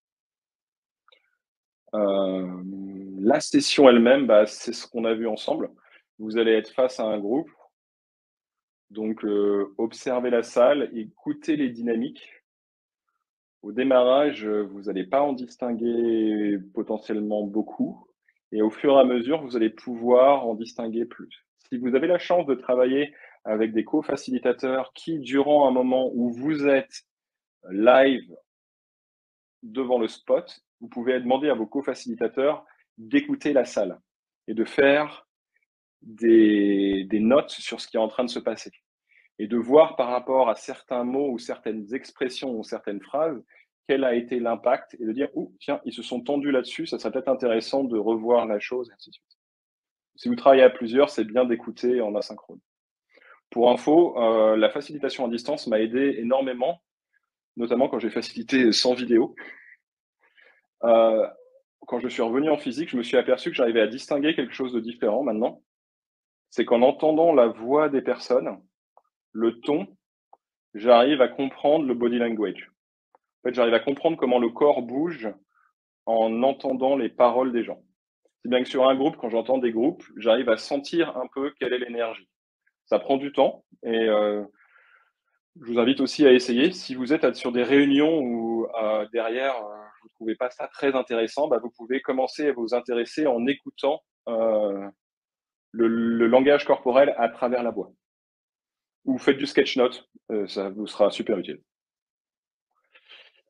La session elle-même, bah, c'est ce qu'on a vu ensemble. Vous allez être face à un groupe, donc observez la salle, écoutez les dynamiques. Au démarrage, vous allez pas en distinguer potentiellement beaucoup et au fur et à mesure, vous allez pouvoir en distinguer plus. Si vous avez la chance de travailler avec des co-facilitateurs qui, durant un moment où vous êtes live devant le spot, vous pouvez demander à vos co-facilitateurs d'écouter la salle et de faire des notes sur ce qui est en train de se passer et de voir par rapport à certains mots ou certaines expressions ou certaines phrases, quel a été l'impact et de dire: «Ouh, tiens, ils se sont tendus là-dessus, ça serait peut-être intéressant de revoir la chose» et ainsi de suite. Si vous travaillez à plusieurs, c'est bien d'écouter en asynchrone. Pour info, la facilitation à distance m'a aidé énormément, notamment quand j'ai facilité sans vidéo. Heu, quand je suis revenu en physique, je me suis aperçu que j'arrivais à distinguer quelque chose de différent maintenant. C'est qu'en entendant la voix des personnes, le ton, j'arrive à comprendre le body language. En fait, j'arrive à comprendre comment le corps bouge en entendant les paroles des gens. Si bien que sur un groupe, quand j'entends des groupes, j'arrive à sentir un peu quelle est l'énergie. Ça prend du temps et je vous invite aussi à essayer. Si vous êtes sur des réunions où derrière, vous ne trouvez pas ça très intéressant, bah, vous pouvez commencer à vous intéresser en écoutant euh, le langage corporel à travers la voix. Ou faites du sketch note, ça vous sera super utile.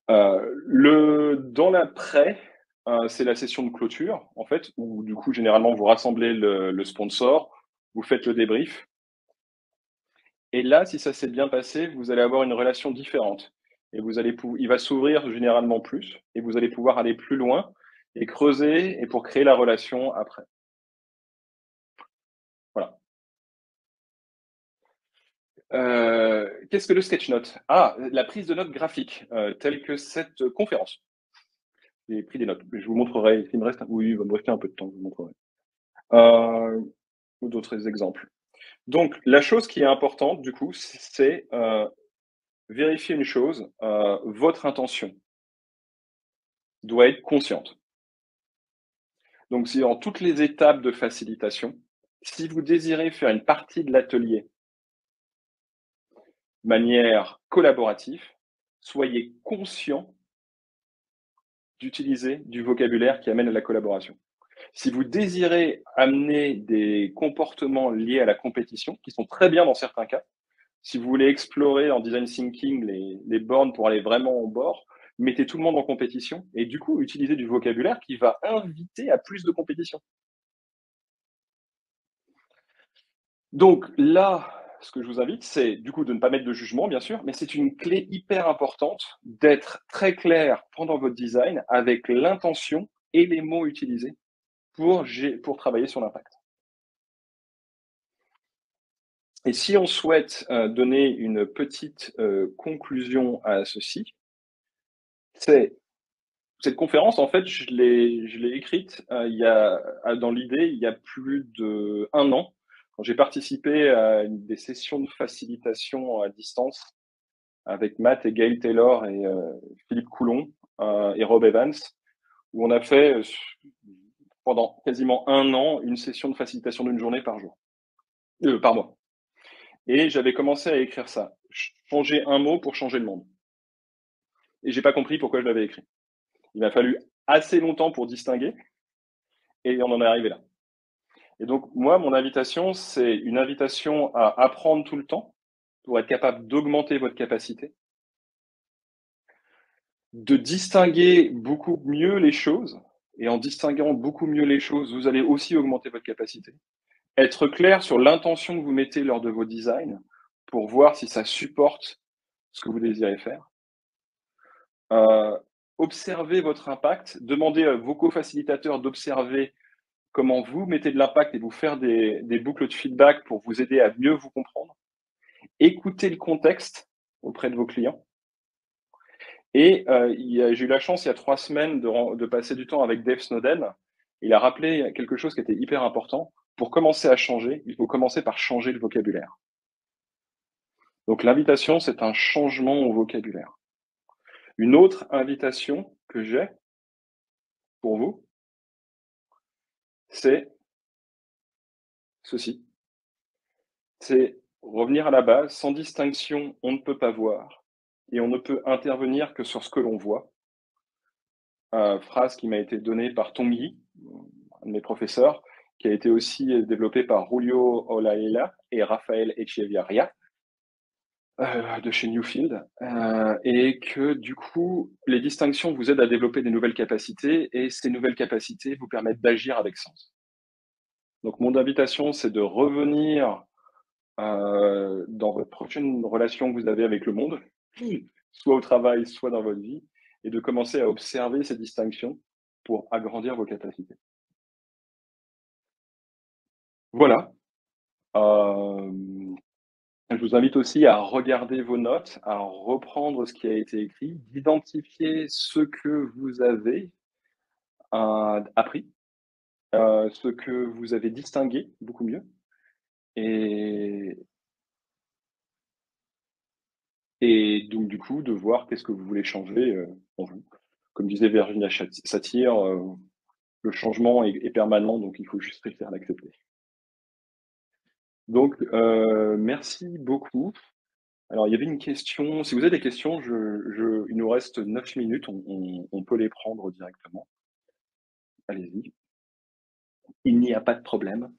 Dans l'après, c'est la session de clôture, en fait, où du coup, généralement, vous rassemblez le sponsor, vous faites le débrief. Et là, si ça s'est bien passé, vous allez avoir une relation différente. Et il va s'ouvrir généralement plus, et vous allez pouvoir aller plus loin et creuser et pour créer la relation après. Voilà. Qu'est-ce que le sketch note? Ah, la prise de notes graphique, telle que cette conférence. J'ai pris des notes. Je vous montrerai. Il me reste, oui, il va me rester un peu de temps. Je vous montrerai. Euh, ou d'autres exemples. Donc, la chose qui est importante, du coup, c'est vérifier une chose. Votre intention doit être consciente. Donc, si dans toutes les étapes de facilitation, si vous désirez faire une partie de l'atelier de manière collaborative, soyez conscient d'utiliser du vocabulaire qui amène à la collaboration. Si vous désirez amener des comportements liés à la compétition, qui sont très bien dans certains cas, si vous voulez explorer en design thinking les bornes pour aller vraiment au bord, mettez tout le monde en compétition et du coup, utilisez du vocabulaire qui va inviter à plus de compétition. Donc là, ce que je vous invite, c'est du coup de ne pas mettre de jugement, bien sûr, mais c'est une clé hyper importante d'être très clair pendant votre design avec l'intention et les mots utilisés pour travailler sur l'impact. Et si on souhaite donner une petite conclusion à ceci, c'est cette conférence, en fait, je l'ai écrite dans l'idée, il y a plus d'1 an, quand j'ai participé à des sessions de facilitation à distance avec Matt et Gail Taylor et Philippe Coulon et Rob Evans, où on a fait pendant quasiment 1 an une session de facilitation d'une journée par mois. Et j'avais commencé à écrire ça. Changer un mot pour changer le monde. Et j'ai pas compris pourquoi je l'avais écrit. Il m'a fallu assez longtemps pour distinguer et on en est arrivé là. Et donc, moi, mon invitation, c'est une invitation à apprendre tout le temps pour être capable d'augmenter votre capacité, de distinguer beaucoup mieux les choses. Et en distinguant beaucoup mieux les choses, vous allez aussi augmenter votre capacité. Être clair sur l'intention que vous mettez lors de vos designs pour voir si ça supporte ce que vous désirez faire. Observez votre impact, demandez à vos co-facilitateurs d'observer comment vous mettez de l'impact et vous faire des boucles de feedback pour vous aider à mieux vous comprendre. Écoutez le contexte auprès de vos clients. Et j'ai eu la chance il y a 3 semaines de passer du temps avec Dave Snowden. Il a rappelé quelque chose qui était hyper important. Pour commencer à changer, il faut commencer par changer le vocabulaire. Donc l'invitation, c'est un changement au vocabulaire. Une autre invitation que j'ai pour vous, c'est ceci. C'est revenir à la base, sans distinction, on ne peut pas voir et on ne peut intervenir que sur ce que l'on voit. Phrase qui m'a été donnée par Tanguy, un de mes professeurs, qui a été aussi développée par Julio Olaela et Raphaël Echeverria de chez Newfield, et que du coup, les distinctions vous aident à développer des nouvelles capacités et ces nouvelles capacités vous permettent d'agir avec sens. Donc mon invitation, c'est de revenir dans votre prochaine relation que vous avez avec le monde, soit au travail, soit dans votre vie, et de commencer à observer ces distinctions pour agrandir vos capacités. Voilà. Je vous invite aussi à regarder vos notes, à reprendre ce qui a été écrit, d'identifier ce que vous avez appris, ce que vous avez distingué beaucoup mieux, et, et donc du coup de voir qu'est-ce que vous voulez changer en vous. Comme disait Virginia Satir, le changement est permanent, donc il faut juste réussir à l'accepter. Donc, merci beaucoup. Alors, il y avait une question. Si vous avez des questions, il nous reste 9 minutes. On peut les prendre directement. Allez-y. Il n'y a pas de problème.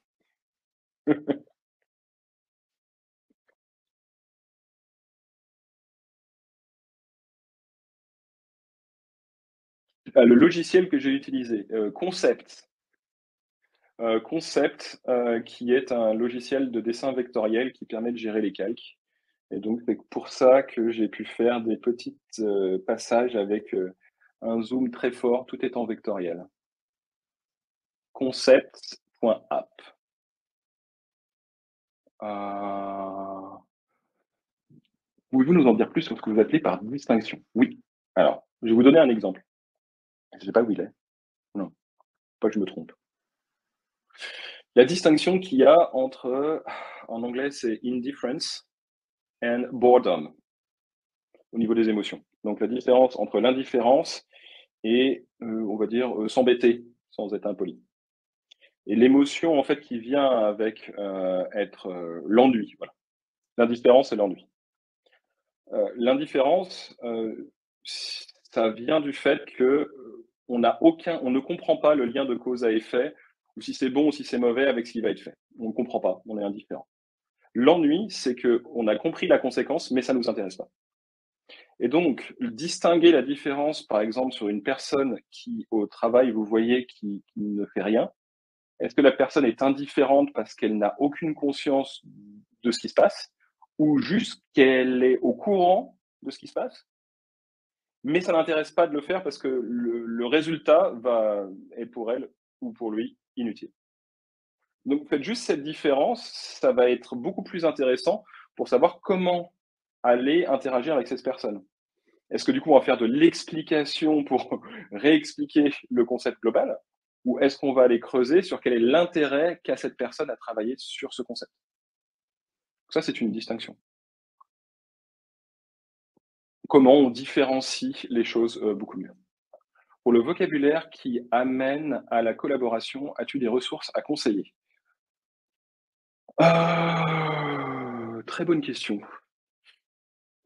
Le logiciel que j'ai utilisé, Concept, qui est un logiciel de dessin vectoriel qui permet de gérer les calques et donc c'est pour ça que j'ai pu faire des petites, passages avec, un zoom très fort, tout est en vectoriel. Concept.app. Heu, Pouvez-vous nous en dire plus sur ce que vous appelez par distinction? Oui. Alors, je vais vous donner un exemple. Je ne sais pas où il est. Non, pas que je me trompe. La distinction qu'il y a entre, en anglais, c'est indifference and boredom, au niveau des émotions. Donc la différence entre l'indifférence et on va dire, s'embêter, sans être impoli. Et l'émotion, en fait, qui vient avec, être, l'ennui, voilà. L'indifférence et l'ennui. L'indifférence, ça vient du fait que, on ne comprend pas le lien de cause à effet, ou si c'est bon ou si c'est mauvais avec ce qui va être fait. On ne comprend pas, on est indifférent. L'ennui, c'est qu'on a compris la conséquence, mais ça ne nous intéresse pas. Et donc, distinguer la différence, par exemple, sur une personne qui, au travail, vous voyez, qui ne fait rien. Est-ce que la personne est indifférente parce qu'elle n'a aucune conscience de ce qui se passe, ou juste qu'elle est au courant de ce qui se passe, mais ça l'intéresse pas de le faire parce que le résultat est pour elle ou pour lui inutile. Donc faites juste cette différence, ça va être beaucoup plus intéressant pour savoir comment aller interagir avec cette personne. Est-ce que du coup on va faire de l'explication pour réexpliquer le concept global? Ou est-ce qu'on va aller creuser sur quel est l'intérêt qu'a cette personne à travailler sur ce concept? Ça, c'est une distinction. Comment on différencie les choses, beaucoup mieux. Pour le vocabulaire qui amène à la collaboration, as-tu des ressources à conseiller? Très bonne question.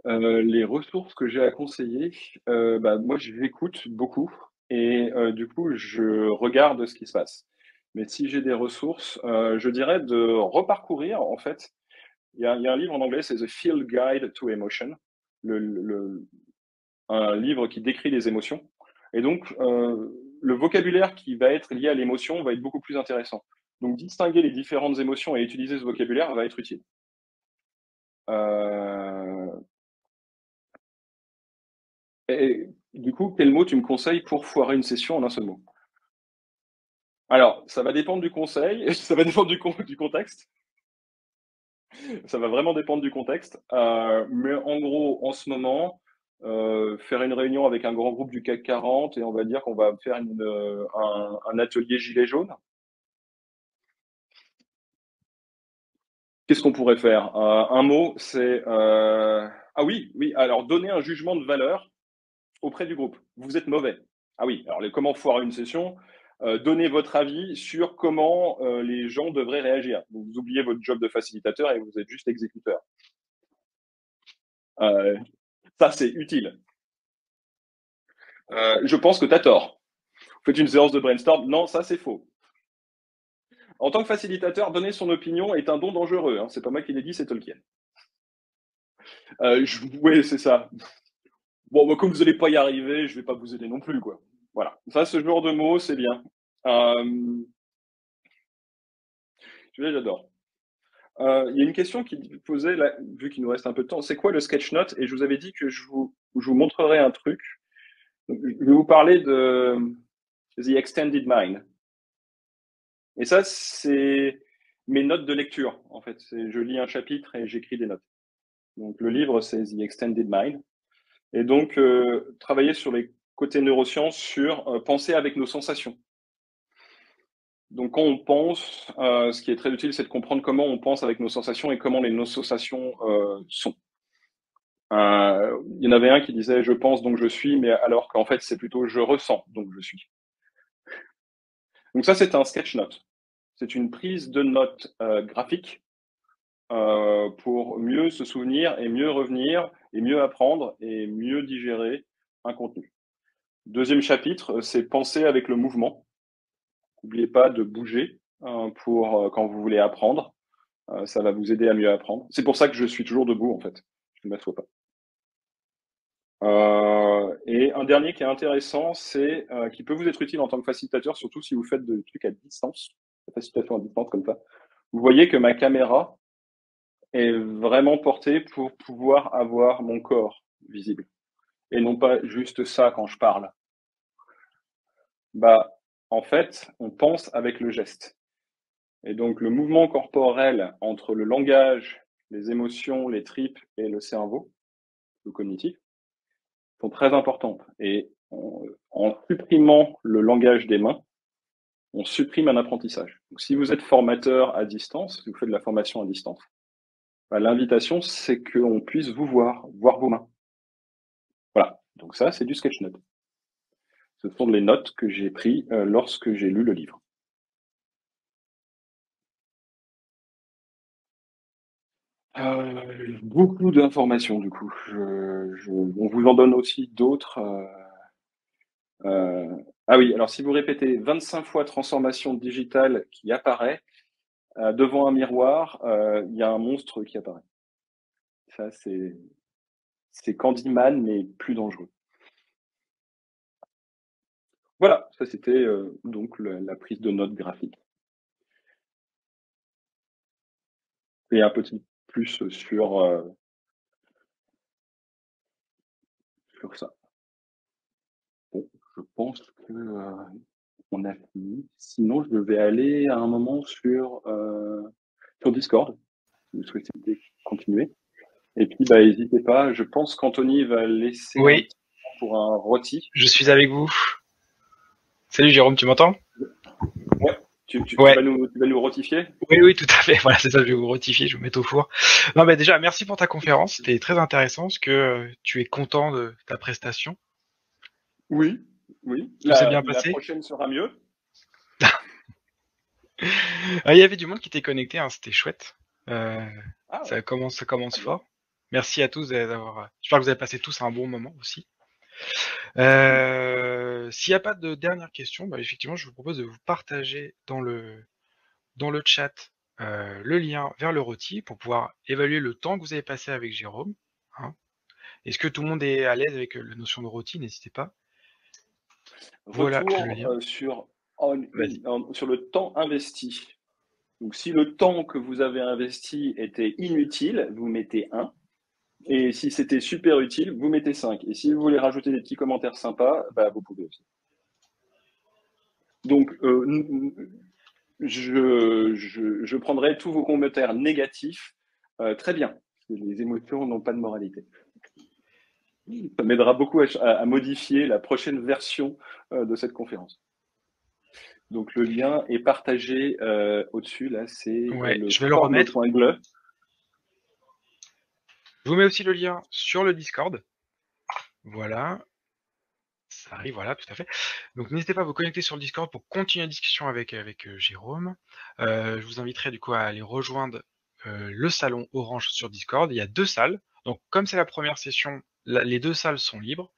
Les ressources que j'ai à conseiller, bah, moi j'écoute beaucoup et du coup je regarde ce qui se passe. Mais si j'ai des ressources, je dirais de reparcourir en fait. Il y a un livre en anglais, c'est The Field Guide to Emotion, le un livre qui décrit les émotions et donc le vocabulaire qui va être lié à l'émotion va être beaucoup plus intéressant. Donc distinguer les différentes émotions et utiliser ce vocabulaire va être utile. Heu et du coup, quel mot tu me conseilles pour foirer une session en un seul mot? Alors, ça va dépendre du conseil, ça va dépendre du contexte, ça va vraiment dépendre du contexte, mais en gros, en ce moment, faire une réunion avec un grand groupe du CAC 40 et on va dire qu'on va faire un atelier gilet jaune. Qu'est-ce qu'on pourrait faire? Un mot, c'est, ah oui, oui, alors donner un jugement de valeur auprès du groupe. Vous êtes mauvais. Ah oui, alors les comment foirer une session, donnez votre avis sur comment, les gens devraient réagir. Vous oubliez votre job de facilitateur et vous êtes juste exécuteur. Heu, Ça, c'est utile. Je pense que tu as tort. Faites une séance de brainstorm. Non, ça, c'est faux. En tant que facilitateur, donner son opinion est un don dangereux, hein. C'est pas moi qui l'ai dit, c'est Tolkien. Je Ouais, c'est ça. Bon, bah, comme vous allez pas y arriver, je vais pas vous aider non plus, quoi. Voilà. Ça, ce genre de mots, c'est bien. Hem, Celui-là, j'adore. Il y a une question qui posait là, vu qu'il nous reste un peu de temps, c'est quoi le sketch note? Et je vous avais dit que je vous montrerai un truc. Donc, je vais vous parler de The Extended Mind. Et ça, c'est mes notes de lecture, en fait. Je lis un chapitre et j'écris des notes. Donc le livre, c'est The Extended Mind. Et donc, travailler sur les côtés neurosciences, sur penser avec nos sensations. Donc quand on pense, ce qui est très utile, c'est de comprendre comment on pense avec nos sensations et comment nos sensations sont. Il y en avait un qui disait: «Je pense donc je suis», mais alors qu'en fait, c'est plutôt: «Je ressens donc je suis». Donc ça, c'est un sketch note. C'est une prise de notes, graphique, pour mieux se souvenir et mieux revenir et mieux apprendre et mieux digérer un contenu. Deuxième chapitre, c'est penser avec le mouvement. N'oubliez pas de bouger pour quand vous voulez apprendre. Ça va vous aider à mieux apprendre. C'est pour ça que je suis toujours debout, en fait. Je ne m'assois pas. Et un dernier qui est intéressant, c'est qui peut vous être utile en tant que facilitateur, surtout si vous faites des trucs à distance, la facilitation à distance comme ça. Vous voyez que ma caméra est vraiment portée pour pouvoir avoir mon corps visible et non pas juste ça quand je parle. Bah, en fait, on pense avec le geste. Et donc, le mouvement corporel entre le langage, les émotions, les tripes et le cerveau, le cognitif, sont très importantes. Et en supprimant le langage des mains, on supprime un apprentissage. Donc, si vous êtes formateur à distance, si vous faites de la formation à distance, bah, l'invitation, c'est qu'on puisse vous voir vos mains. Voilà. Donc ça, c'est du sketchnote. Ce sont les notes que j'ai prises lorsque j'ai lu le livre. Beaucoup d'informations, du coup. On vous en donne aussi d'autres. Ah oui, alors si vous répétez 25 fois transformation digitale qui apparaît, devant un miroir, il y a un monstre qui apparaît. Ça, c'est Candyman, mais plus dangereux. Voilà, ça c'était donc la prise de notes graphique. Et un petit plus sur ça. Bon, je pense que on a fini. Sinon, je vais aller à un moment sur Discord, si vous souhaitez continuer. Et puis, bah, n'hésitez pas. Je pense qu'Anthony va laisser un Oui, petit temps pour un rôti. je suis avec vous. Salut Jérôme, tu m'entends? Ouais. Tu Ouais. vas nous rotifier? Oui, oui, tout à fait. Voilà, c'est ça, je vais vous rectifier, je vais vous mettre au four. Non, mais déjà, merci pour ta conférence. C'était très intéressant parce que tu es content de ta prestation. Oui, oui. Tout s'est La, bien la passé. prochaine sera mieux. Il y avait du monde qui était connecté, hein, c'était chouette. Euh, Ah ouais, ça commence très bien. fort. Merci à tous d'avoir. J'espère que vous avez passé tous un bon moment aussi. S'il n'y a pas de dernière question, bah, effectivement, je vous propose de vous partager dans le chat le lien vers le rôti pour pouvoir évaluer le temps que vous avez passé avec Jérôme. Hein. Est-ce que tout le monde est à l'aise avec la notion de rôti? N'hésitez pas. Voilà le Retour lien. Vas-y. sur le temps investi. Donc, si le temps que vous avez investi était inutile, vous mettez 1. Et si c'était super utile, vous mettez 5. Et si vous voulez rajouter des petits commentaires sympas, bah, vous pouvez aussi. Donc, je prendrai tous vos commentaires négatifs très bien. Parce que les émotions n'ont pas de moralité. Ça m'aidera beaucoup à modifier la prochaine version de cette conférence. Donc, le lien est partagé au-dessus. Là, c'est Ouais, le je vais le remettre. forme.gle. Je vous mets aussi le lien sur le Discord. Voilà. Ça arrive, voilà, tout à fait. Donc n'hésitez pas à vous connecter sur le Discord pour continuer la discussion avec Jérôme. Je vous inviterai du coup à aller rejoindre le salon Orange sur Discord. Il y a 2 salles. Donc comme c'est la première session, les 2 salles sont libres.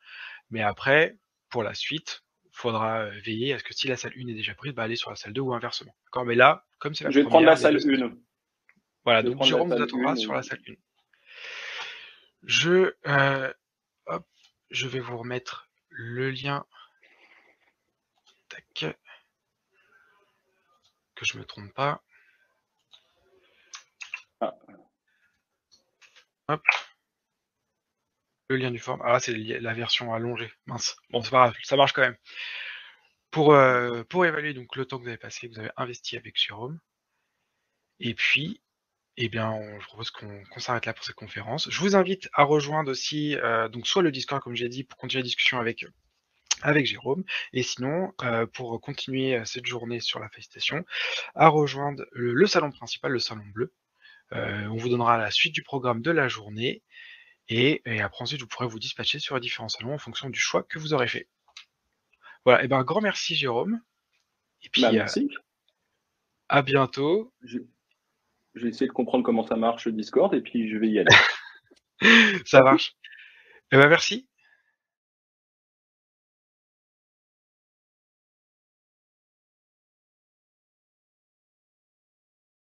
Mais après, pour la suite, il faudra veiller à ce que si la salle 1 est déjà prise, bah aller sur la salle 2 ou inversement. D'accord? Mais là, comme c'est la Je vais prendre la première, les 2 salle salles. 1. Voilà, Je vais donc prendre la Jérôme vous salle attendra 1. sur la salle 1. Je, hop, je vais vous remettre le lien. Tac. Que je me trompe pas. Ah. Hop. Le lien du forum. Ah, c'est la version allongée. Mince. Bon, c'est pas grave, ça marche quand même. Pour évaluer donc le temps que vous avez passé, que vous avez investi avec Jérôme. Et puis, eh bien, je propose qu'on s'arrête là pour cette conférence. Je vous invite à rejoindre aussi donc soit le Discord, comme j'ai dit, pour continuer la discussion avec Jérôme, et sinon, pour continuer cette journée sur la félicitation, à rejoindre le salon principal, le salon bleu. On vous donnera la suite du programme de la journée, et après ensuite, vous pourrez vous dispatcher sur les différents salons en fonction du choix que vous aurez fait. Voilà, et ben un grand merci Jérôme, et Bah, puis merci. à bientôt. J'ai essayé de comprendre comment ça marche le Discord et puis je vais y aller. Ça marche. Et ben merci.